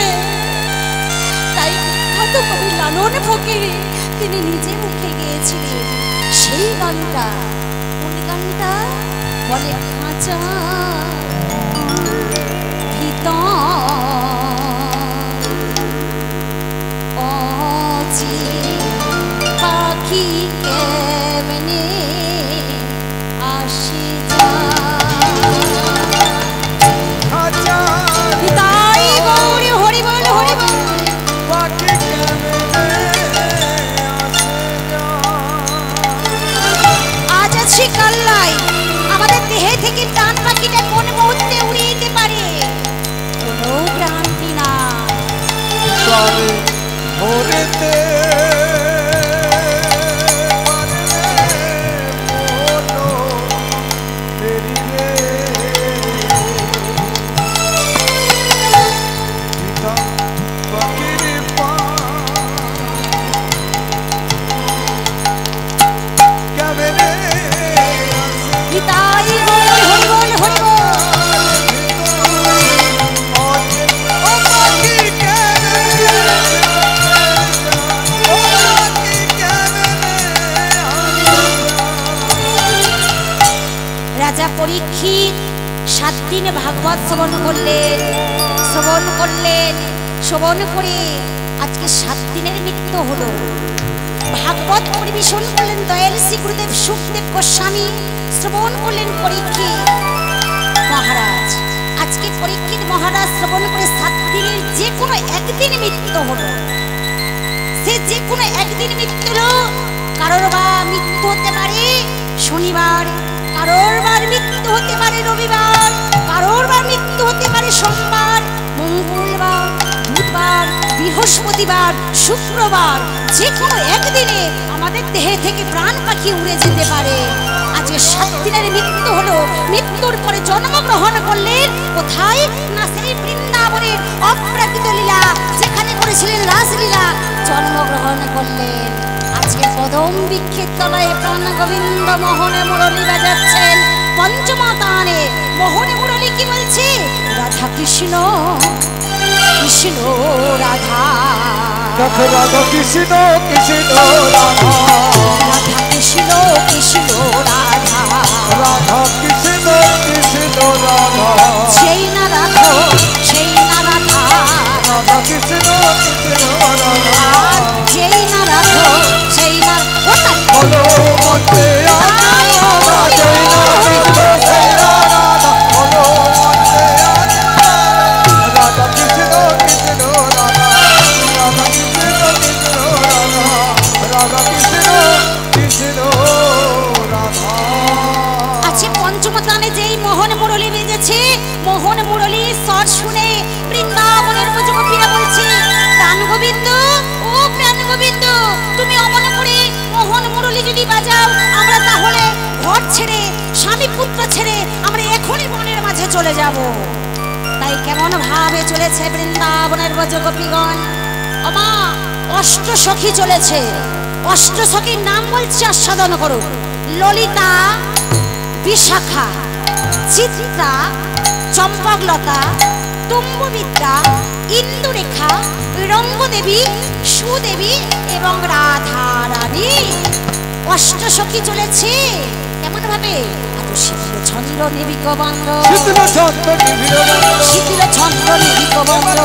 তাই বিখ্যাত কবি লালন ফকির তিনি নিজে মুখে গেয়েছিলেন সেই গানটা। কোন গানটা? বলে খাঁচা ভিতর অচি পাখি কেমনে আসি যায়। গৌরী হরি বল, হরি বল। রাজা পরীক্ষিত 7 দিন ভাগবত শ্রবণ করলেন, শ্রবণ করে আজকে 7 দিনের মৃত্যু হলো। ভাগবত পরিবেশন করলেন দয়াল শ্রী গুরুদেব সুখদেব গোস্বামী, শ্রবণ করলেন পরীক্ষিত মহারাজ। আজকে পরীক্ষিত মহারাজ শ্রবণ করে 7 দিনের যে কোনো একদিন মৃত্যু হলো। সে যে কোনো একদিন মৃত্যু হলো। কারোর বা মৃত্যু হতে পারে শনিবার, কারোর বার মৃত্যু হতে পারে রবিবার, কারোর বার মৃত্যু হতে পারে সোমবার, মঙ্গলবার, বুধবার, বৃহস্পতিবার, শুক্রবার। যে কোনো একদিনে আমাদের দেহে থেকে প্রাণ পাখি উড়ে যেতে পারে। আজকে 7 দিনের মৃত্যু হলো। মৃত্যুর পরে জন্মগ্রহণ করলেন কোথায়? না সেই বৃন্দাবনের অপ্রাকৃত লীলা যেখানে করেছিলেন রাসলীলা, জন্মগ্রহণ করলেন। আজকে কদম বৃক্ষের তলায় প্রাণ গোবিন্দ মোহনে মুরলী বাজাচ্ছেন। পঞ্চম তানে মোহনে মুরলী কি বলছে? রাধা কৃষ্ণ কৃষ্ণ রাধা, রাধা কৃষ্ণ কৃষ্ণ রাধা, রাধা কৃষ্ণ কৃষ্ণ রাধা, রাধা কৃষ্ণ কৃষ্ণ রাধা, সেই না রাধো সেই না রাধা, রাধা কৃষ্ণ কৃষ্ণ রাধা, যেই না রাধো সেই না বলো মতে রাধা, জয় না কৃষ্ণ সেই রাধা, বলো মতে রাধা কৃষ্ণ কৃষ্ণ রাধা, রাধা কৃষ্ণ কৃষ্ণ রাধা, রাধা কৃষ্ণ কৃষ্ণ রাধা। আছে পঞ্চম তানে যেই মোহন মুরলী বেজেছে, মোহন মুরলী স্বর শুনে বৃন্দাবনের যুবকেরা বলছে, প্রাণ গোবিন্দ ও প্রাণ গোবিন্দ, তুমি অমন করে মোহন মুরলী যদি বাজাও, আমরা তাহলে ঘর ছেড়ে স্বামী পুত্র ছেড়ে আমরা এখনই বনের মাঝে চলে যাব। তাই কেমন ভাবে চলেছে বৃন্দাবনের ব্রজগোপীগণ। আমা অষ্টসখী চলেছে। অষ্টসখীর নাম বলছে, আস্বাদন করুন। ললিতা, বিশাখা, চিত্রা, চম্পকলতা, তুম্ববিদ্যা, ইন্দুরেখা, রঙ্গদেবী, সুদেবী এবং রাধা রানী। অষ্টসখী চলেছে কেমন ভাবে? শীতল ছন্দ নিবিক বন্ধ, শীতল ছন্দ নিবিড় বন্ধ, শীতল ছন্দ নিবিক বন্ধ,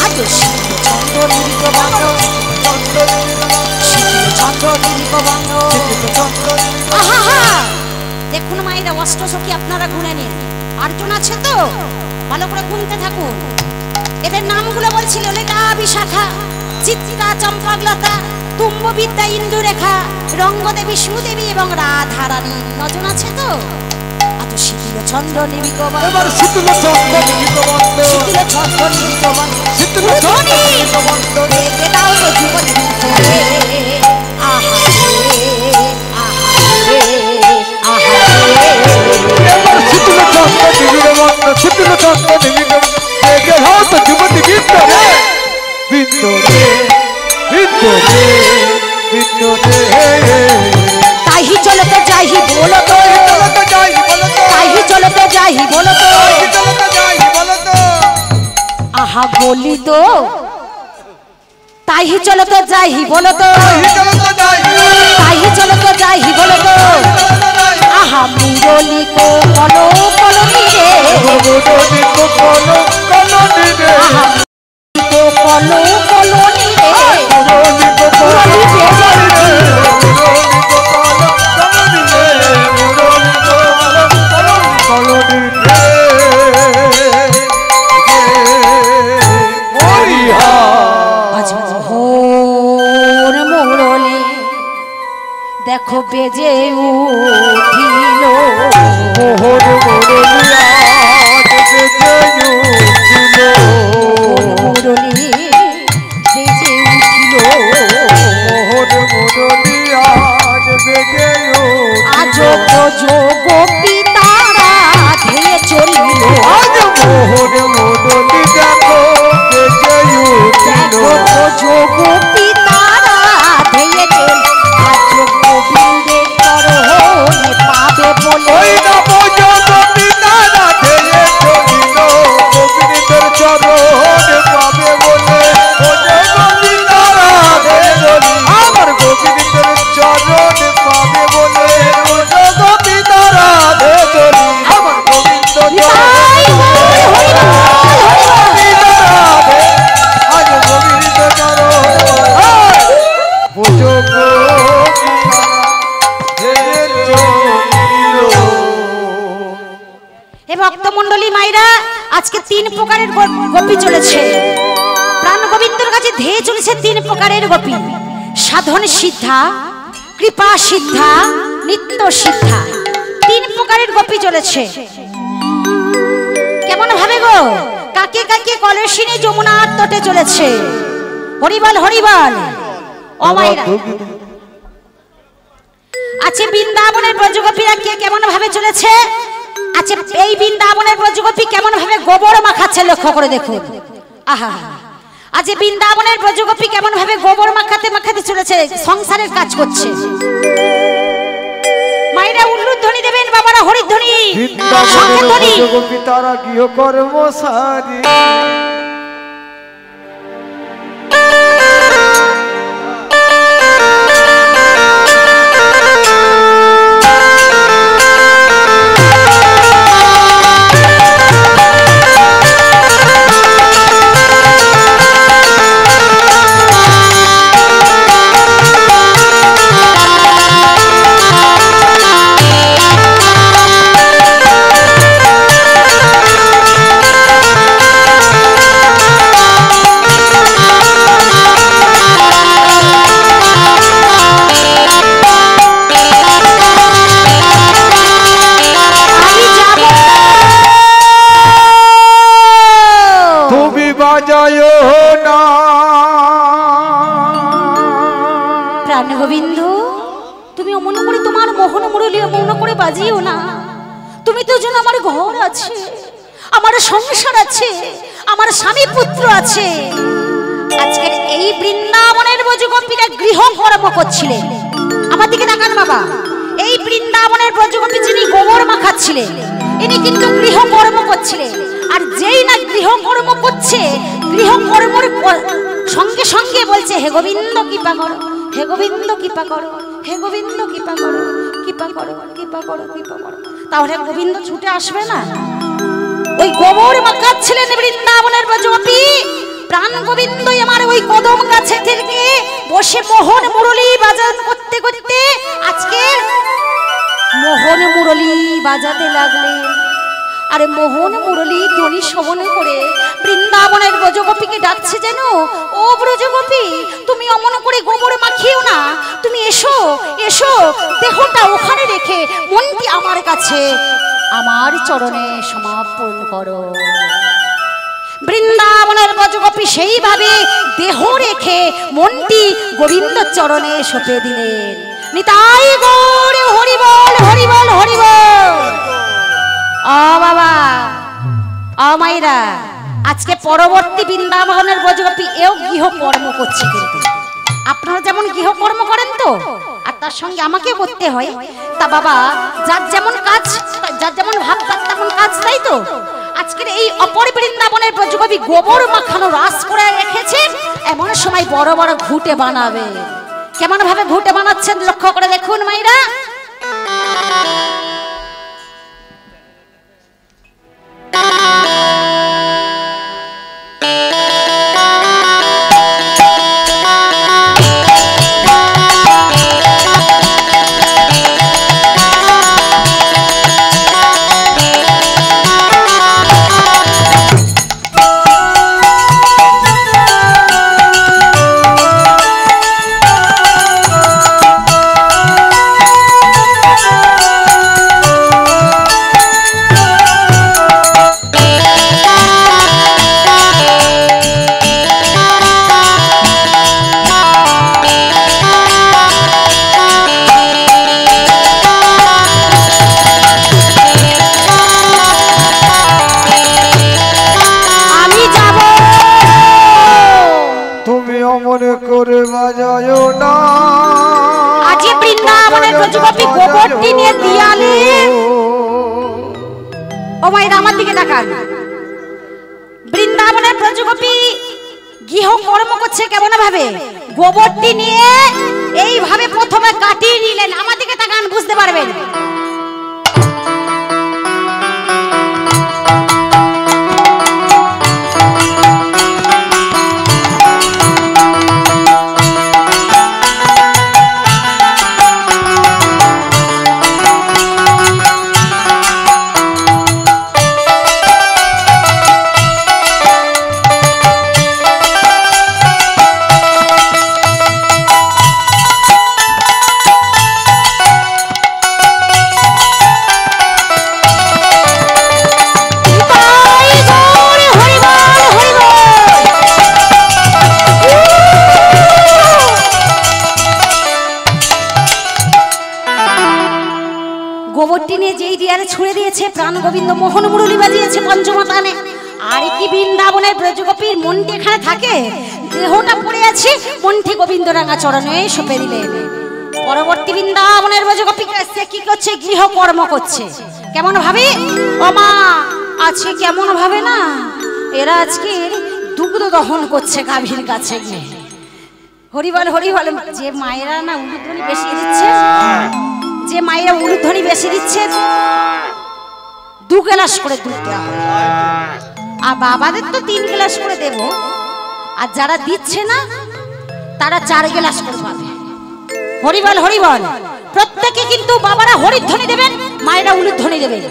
আজ শীতল ছন্দ নিবিক বন্ধ, শীতল ছন্দ নিবিক বন্ধ। আহা, দেখুন মায়েরা, অষ্টসখী আপনারা গুনে নিন। 8 জন আছে তো, ভালো করে গুনতে থাকুন। এদের নামগুলো বলছি, ললিতা, বিশাখা, চিত্রা, চম্পকলতা, তুম্ববিদ্যা, ইন্দুরেখা, রঙ্গদেবী, সুদেবী এবং রাধা রানী। 9 জন আছে তো? আজ শীতল ছন্দ নিবিক বন্ধ, এবার শীতল ছন্দ নিবিড় বন্ধ, শীতল ছন্দ নিবিক বন্ধ, শীতল ছন্দ নিবিড় বন্ধ, দেখে দাও তো যুবতী রে, আহা রে, আহা রে, আহা রে। এবার শীতল ছন্দ নিবিড় বন্ধ, শীতল ছন্দ নিবিড় বন্ধ, দেখে দাও তো যুবতী বৃন্দ রে, বৃন্দ রে, বৃন্দ রে, বৃন্দ রে। তাহি চলো তো যাহি বলো তো, চলো তো যাই বলো তো, তাহি চলো তো যাহি বলো তো, চলো তো যাই বলো তো, আহা বলি তো, তাহি চলো তো যাহি বলো তো, চলো তো যাই, তাহি চলো তো যাহি বলো তো, আহা মুরলি কো কলো কলনি রে, মুরলি কো কলো কলনি রে, আহা কো কলো কলনি রে, মুরলি কো কলো বেজেছি, মুরলি কো কলো কলনি রে, মুরলি কো কলো কলনি রে, হরিহা আজ মোহর মুরলি দেখো বেজে উঠিল, মোহর মুরলিয়া দেখে জয়ু ছিল, মুরলি বেজে উঠিল, মোহর মুরলিয়া দেখে জয়ু আজ যোগ পিতারা ধেয়ে চলিল, আজ মোহর মুরলি দেখো দেখে ছিল, দেখো যোগ পিতারা ধেয়ে চল, আজ গোবিন্দের চরণে পাবে বলে, ওই নব জগতি তারা ধেয়ে চলিল, গোবিন্দের চরণে পাবে বলে, ও জগতি তারা ধেয়ে চলিল, আমার গোবিন্দের চরণে পাবে বলে, ও জগতি তারা ভক্তমণ্ডলী মায়েরা, আজকে 3 প্রকারের গোপী চলেছে। প্রাণ গোবিন্দর কাছে ধেয়ে চলেছে 3 প্রকারের গোপী। সাধন সিদ্ধা, কৃপা সিদ্ধা, নিত্য সিদ্ধা, 3 প্রকারের গোপী চলেছে। কেমন ভাবে গো? কাকে কাকে কলসিনী যমুনার তটে চলেছে। হরিবল হরিবল। ও মায়েরা, আচ্ছা বৃন্দাবনের ব্রজগোপীরা কে কেমন ভাবে চলেছে? আচ্ছা এই বৃন্দাবনের ব্রজগোপী কেমন ভাবে গোবর মাখাচ্ছে লক্ষ্য করে দেখুন। আহা, আজ বৃন্দাবনের ব্রজগোপী কেমন ভাবে গোবর মাখাতে মাখাতে চলেছে, সংসারের কাজ করছে। মায়েরা উল্লুধ্বনি দেবেন, বাবারা হরিধ্বনি, সংকীর্তনী। ব্রজগোপী তারা গৃহকর্ম সারি, গোবিন্দ তুমি অমন করে তোমার মোহন মুরলী অমন করে বাজিও না। তুমি তো যেন আমার ঘর আছে, আমার সংসার আছে, আমার স্বামী পুত্র আছে। আজকের এই বৃন্দাবনের ব্রজগোপীরা গৃহ কর্ম করছিলেন। আমার দিকে তাকান বাবা, এই বৃন্দাবনের ব্রজগোপী যিনি গোবর মাখাচ্ছিলেন ইনি কিন্তু গৃহ কর্ম করছিলেন। আর যেই না গৃহ কর্ম করছে, গৃহ কর্মের সঙ্গে সঙ্গে বলছে হে গোবিন্দ কৃপা করো, হে গোবিন্দ কৃপা করো, হে গোবিন্দ কৃপা করো, কৃপা করো, কৃপা করো, কৃপা করো। তাহলে গোবিন্দ ছুটে আসবে না? ওই গোবর মাখাচ্ছিলেন বৃন্দাবনের ব্রজগোপী। প্রাণ গোবিন্দই আমার ওই কদম গাছে থেকে বসে মোহন মুরলী বাজান করতে করতে আজকে মোহন মুরলী বাজাতে লাগলেন। আরে মোহন মুরলী ধ্বনি শ্রবণ করে বৃন্দাবনের ব্রজগোপীকে ডাকছে যেন, ও ব্রজগোপী তুমি অমন করে গোবর মাখিও না, তুমি এসো এসো, দেহটা ওখানে রেখে মনটি আমার কাছে আমার চরণে সমাপন করো। বৃন্দাবনের ব্রজগোপী সেইভাবে দেহ রেখে মনটি গোবিন্দ চরণে সঁপে দিলেন। নিতাই গৌর হরিবল হরিবল হরিবল। ও বাবা, ও মাইরা, আজকে পরবর্তী বৃন্দাবনের ব্রজগোপী এও গৃহ কর্ম করছে। কিন্তু আপনারা যেমন গৃহ কর্ম করেন তো, আর তার সঙ্গে আমাকে করতে হয়। তা বাবা, যার যেমন কাজ, যার যেমন ভাব তার তেমন কাজ, তাই তো? আজকের এই অপর বৃন্দাবনের ব্রজগোপী গোবর মাখানো রাস করে রেখেছে। এমন সময় বড় বড় ঘুটে বানাবে। কেমন ভাবে ঘুটে বানাচ্ছেন লক্ষ্য করে দেখুন মাইরা। বৃন্দাবনের ব্রজগোপী গৃহ কর্ম করছে কেমন ভাবে? গোবরটি নিয়ে এইভাবে প্রথমে কাটিয়ে নিলেন। আমার দিকে তাকান, বুঝতে পারবেন। যেই দিয়ারে ছুঁড়ে দিয়েছে প্রাণ গোবিন্দ মোহন মুরলী বাজিয়েছে পঞ্চমাতানে। আর কি বৃন্দাবনের ব্রজগোপীর মনটি এখানে থাকে, দেহটা পড়ে আছে, মনটি গোবিন্দ রাঙা চরণে সঁপে দিলেন। পরবর্তী বৃন্দাবনের ব্রজগোপীকে সে কি করছে, গৃহকর্ম করছে। কেমন ভাবে ও মা আছে, কেমন ভাবে না, এরা আজকে দুগ্ধ দহন করছে গাভীর কাছে গিয়ে। হরিবল হরিবল। যে মায়েরা না উলুধ্বনি বেশি দিচ্ছে, যে মায়েরা উলুধ্বনি বেশি দিচ্ছে 2 গ্লাস করে দুধ দেওয়া হয়, আর বাবাদের তো 3 গ্লাস করে দেব, আর যারা দিচ্ছে না তারা 4 গ্লাস করে পাবে। হরিবল হরিবল। প্রত্যেকে কিন্তু বাবারা হরিধ্বনি দেবেন, মায়েরা উলুধ্বনি দেবেন।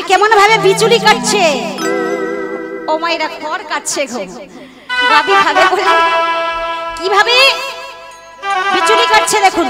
কেমন ভাবে বিচুলি কাটছে, ও মায়েরা খড় কাটছে গো, গাবি খাবে বলে কিভাবে বিচুলি কাটছে দেখুন।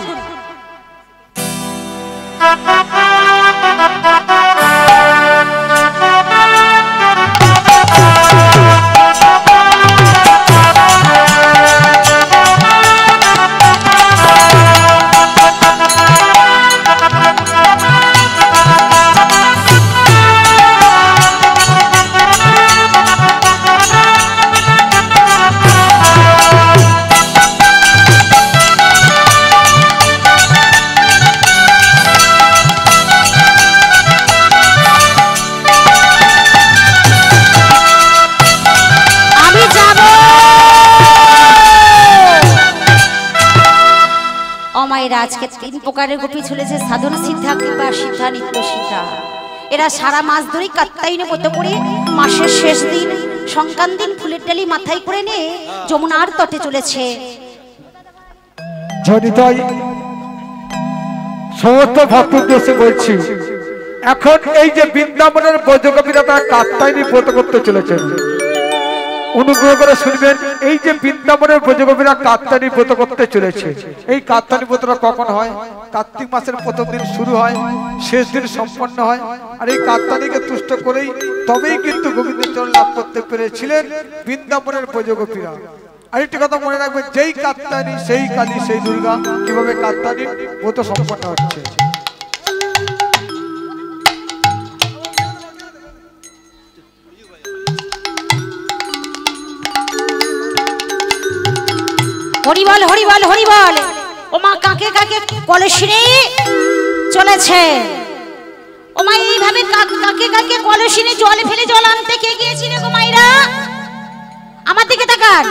আজকে 3 প্রকারের গোপী চলেছে, সাধন সিদ্ধা, কৃপা সিদ্ধা, নিত্য সিদ্ধা। এরা সারা মাস ধরে কাত্তায়নে ব্রত করে মাসের শেষ দিন সংক্রান্তি দিন ফুলের ডালি মাথায় করে নিয়ে যমুনার তটে চলেছে। সমস্ত ভক্তদের বলছি, এখন এই যে বৃন্দাবনের ব্রজগোপীরা তারা কাত্তায়নী ব্রত করতে চলেছেন, অনুগ্রহ করে শুনবেন। এই যে বৃন্দাবনের ব্রজগোপীরা কাত্তায়নী ব্রত করতে চলেছে, এই কাত্তায়নী ব্রতটা কখন হয়? কার্তিক মাসের প্রথম দিন শুরু হয়, শেষ দিন সম্পন্ন হয়। আর এই কাত্তায়নীকে তুষ্ট করেই তবেই কিন্তু গোবিন্দের চরণ লাভ করতে পেরেছিলেন বৃন্দাবনের ব্রজগোপীরা। আরেকটি কথা মনে রাখবেন, যেই কাত্তায়নী সেই কালী সেই দুর্গা, কিভাবে কাত্তায়নী ব্রত সম্পন্ন হচ্ছে। হরিবল হরিবল হরিবল। ও মা কাকে কাকে কলসি নিয়ে চলেছে, ও মা এইভাবে কাকে কাকে কলসি নিয়ে জল ফেলে জল আনতে কে গিয়েছিল গো মাইরা? আমার দিকে তাকান।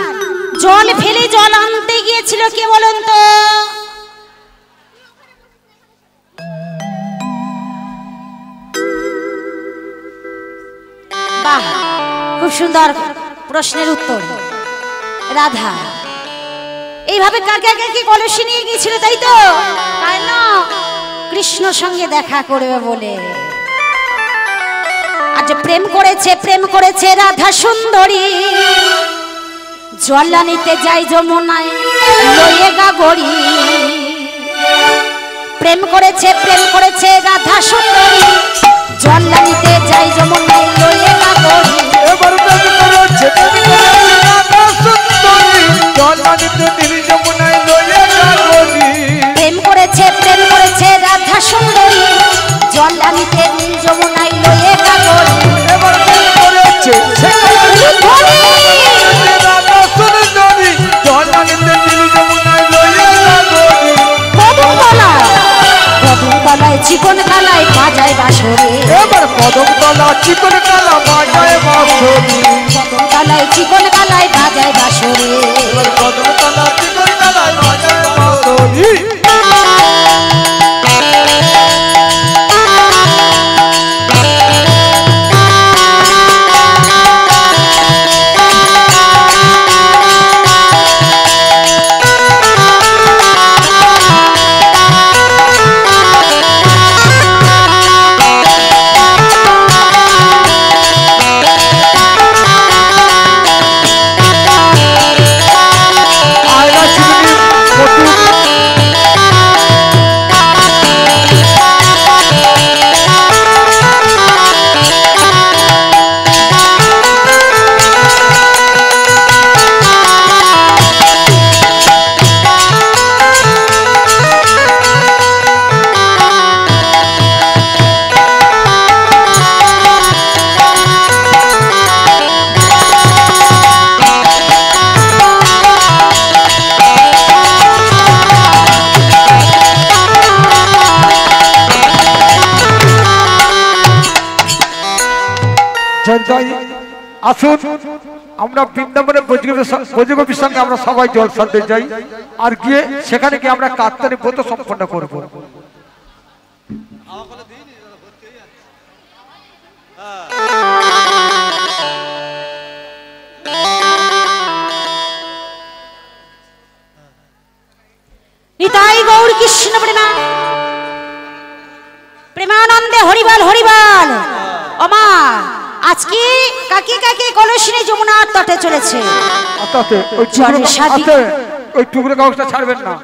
জল ফেলে জল আনতে গিয়েছিল কে বলুন তো? বাহ, খুব সুন্দর প্রশ্নের উত্তর। রাধা এইভাবে কাকে কাকে কলসি নিয়ে গিয়েছিল, তাই তো? তাই না, কৃষ্ণ সঙ্গে দেখা করবে বলে। আজ প্রেম করেছে রাধা সুন্দরী, জল নিতে যাই যমুনায় লয়ে গা গড়ি। প্রেম করেছে রাধা সুন্দরী জল নিতে যাই যমুনায় লয়ে নাগরী এবার প্রেম করেছে রাধা সুন্দরী জল নিতে নীল যমুনায় লয়ে নাগরী প্রেম করেছে রাধা সুন্দরী জল নিতে নীল যমুনায় লয়ে নাগরী এবার প্রেম করেছে রাধা সুন্দরী জল নিতে নীল যমুনায় লয়ে নাগরী কদমতলায় চিকন কালায় বাজায় বাঁশরি এবার কদমতলা চিকন কালা বাজায় বাঁশরি কদমতলায় চিকন কালায় বাজায় বাঁশরি এবার কদমতলা চিকন কালায় বাজায় বাঁশরি আসুন আমরা বৃন্দাবনের বৈজগোপীর সঙ্গে আমরা সবাই জল সাথে যাই আর গিয়ে সেখানে গিয়ে আমরা কাত্তানি ব্রত সম্পন্ন করব। নিতাই গৌর কৃষ্ণ প্রেমানন্দে হরিবল হরিবল। ওমা আজকে কাকে কাকে কলসিনী যমুনার তটে চলেছে ওই টুকরো কাগজটা ছাড়বেন না।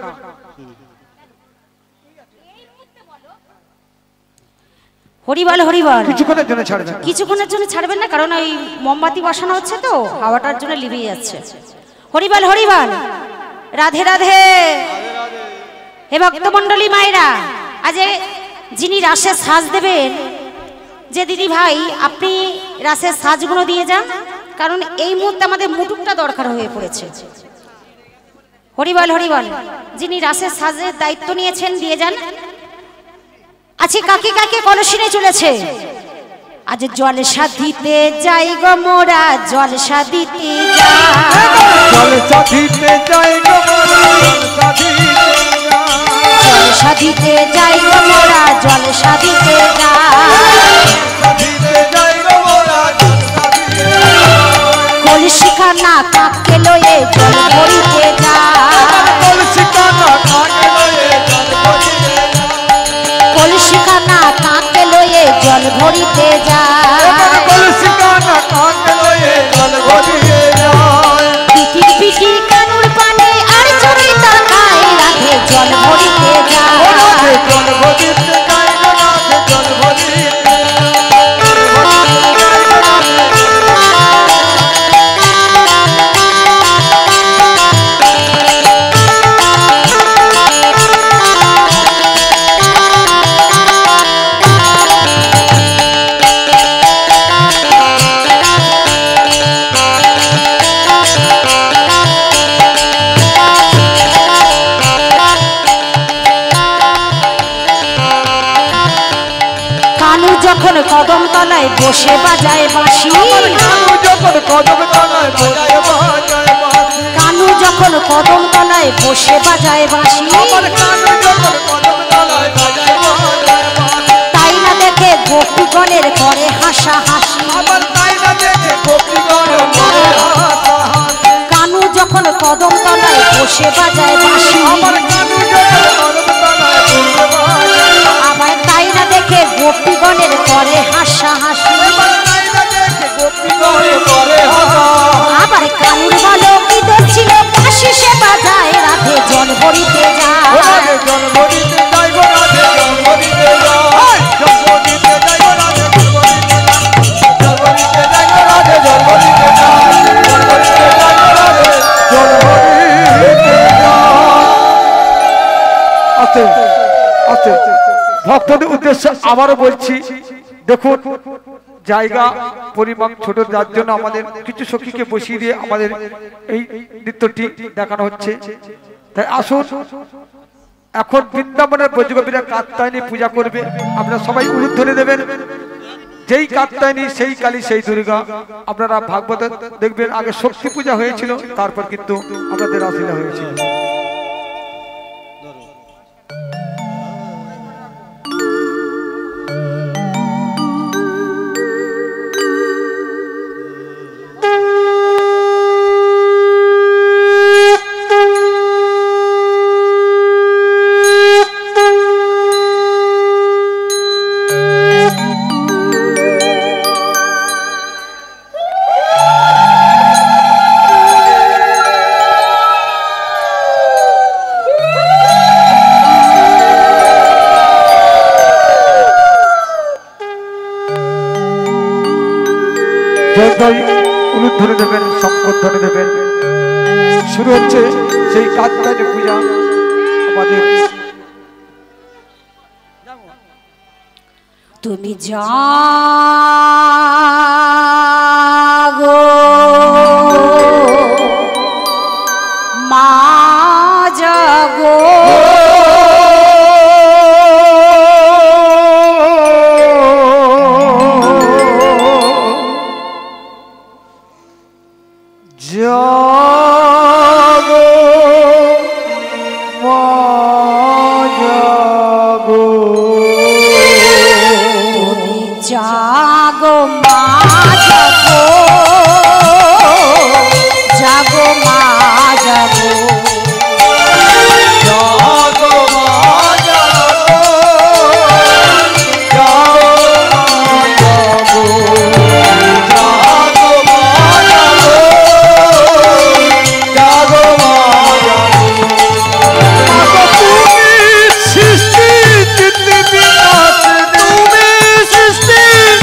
হরিবল হরিবল কিছুক্ষণের জন্য ছাড়বেন, কিছুক্ষণের জন্য ছাড়বেন না, কারণ ওই মোমবাতি বসানো হচ্ছে তো হাওয়াটার জন্য লিভিয়ে যাচ্ছে। হরিবল হরিবল। রাধে রাধে। হে ভক্তমণ্ডলী মায়েরা, আজ যিনি রাসের সাজ দেবেন, যে দিদি ভাই আপনি রাসের সাজগুলো দিয়ে যান, কারণ এই মুহূর্তে আমাদের মুটুকটা দরকার হয়ে পড়েছে। হরিবল হরিবল। যিনি রাসের সাজের দায়িত্ব নিয়েছেন দিয়ে যান। আজকে কাকে কাকে কলসিনে চলেছে? আজ জলসা দিতে যাই গো মোরা, জলসা দিতে যাই, জলসা দিতে যাই গো মোরা, জলসা দিতে যাই গো মোরা, জলসা দিতে যাই, কলসিখানা কাকে লয়ে জল ভরিতে যাই, কলসিখানা কাকে লয়ে জল ভরিতে যাই, পিটির পিটির কানুর পানে আর চুরি তাকায়, রাধে জল ভরিতে যাই, যখন কদম তলায় বসে বাজায় বাঁশি, কানু যখন কদম তলায় বসে বাজায় বাঁশি, তাই না দেখে গোপীগণের করে হাসা হাসি, কানু যখন কদম তলায় বসে বাজায় বাঁশি, আবার তাই না দেখে গোপীগণের করে হাসা হাসি, আবার কানুর বলো কি ছিল পাশে সে বাজায়, রাধে জল ভরিতে যায়, আচ্ছা, ভক্তদের উদ্দেশ্যে আবারও বলছি, দেখুন জায়গা পরিমাপ ছোট, যার জন্য আমাদের কিছু সখীকে বসিয়ে দিয়ে আমাদের এই নৃত্যটি দেখানো হচ্ছে। তাই আসুন, এখন বৃন্দাবনের ব্রজগোপীরা কাত্যায়নী পূজা করবে, আপনারা সবাই উলুধ্বনি দেবেন। যেই কাত্যায়নী সেই কালী সেই দুর্গা। আপনারা ভাগবত দেখবেন, আগে শক্তি পূজা হয়েছিল, তারপর কিন্তু আমাদের রাসলীলা হয়েছিল। উলুধ্বনি দেবেন, শঙ্খধ্বনি দেবেন। শুরু হচ্ছে সেই কাত্যায়নী পূজা আমাদের। তুমি জাগো মা জাগো, জাগো মা জাগো, তুমি জাগো মা জাগো, জাগো মা জাগো, জাগো মা জাগো, জাগো মা জাগো, জাগো মা জাগো, তুমি সৃষ্টি স্থিতি বিনাশিনী, তুমি সৃষ্টি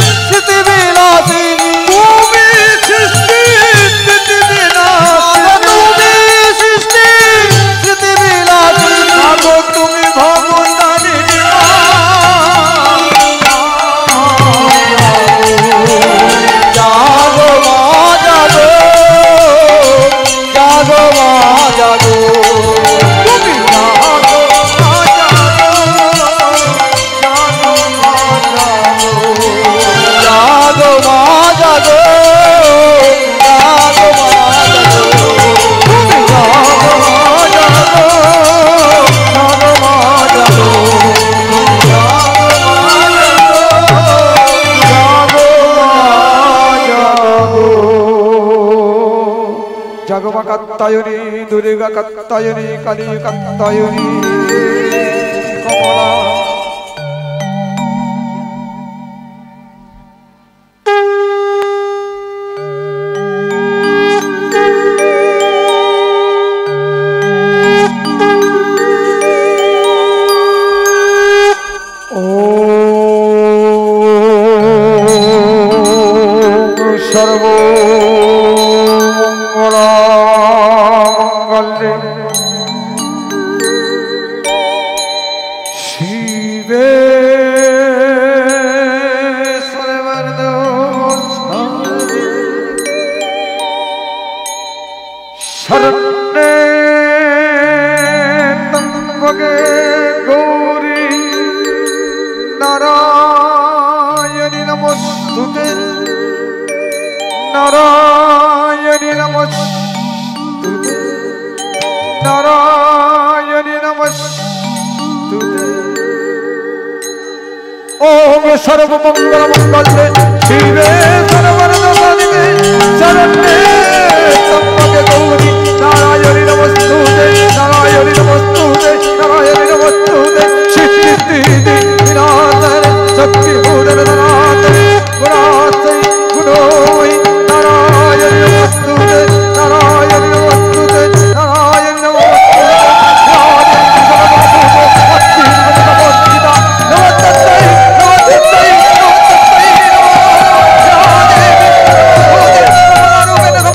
স্থিতি বিনাশিনী, তুমি সৃষ্টি স্থিতি বিনাশিনী, তুমি সৃষ্টি স্থিতি বিনাশিনী, জাগো তুমি ভবতারিণী মা, জাগো মা জাগো, জাগো মা জাগো, তুমি জাগো মা জাগো, জাগো মা জাগো, জাগো মা জাগো, তুমি জাগো মা জাগো, জাগো মা জাগো, জাগো মা কাত্যায়নী, দুর্গা কাত্যায়নী, কালী কাত্যায়নী, কমলা। সর্বমঙ্গলে শিবে শরণ্যে ত্র্যম্বকে গৌরী নারায়ণী নমস্তুতে, নারায়ণী নমস্তুতে, নারায়ণী নমস্তুতে। ওম সর্বমঙ্গলমঙ্গলে শিবে সর্বার্থসাধিকে শরণ্যে ত্র্যম্বকে গৌরী নারায়ণী নমস্তুতে, নারায়ণী নমস্তুতে, নারায়ণী নমস্তুতে। সিদ্ধি বিনাশনে শক্তি ভূতনাথে গুণাশ্রী গুণোই নারায়ণী নমস্তুতে, নারায়ণী নমস্তুতে, নারায়ণী নমস্তুতে। নমস্তে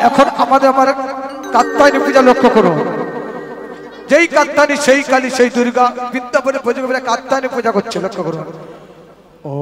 এখন আমাদের আমার কাত্যায়নী পূজা লক্ষ্য করুন। যেই কাত্যায়নী সেই কালী সেই দুর্গা বৃন্দাবনে পুজো করে কাত্যায়নী পূজা করছে, লক্ষ্য করুন। ও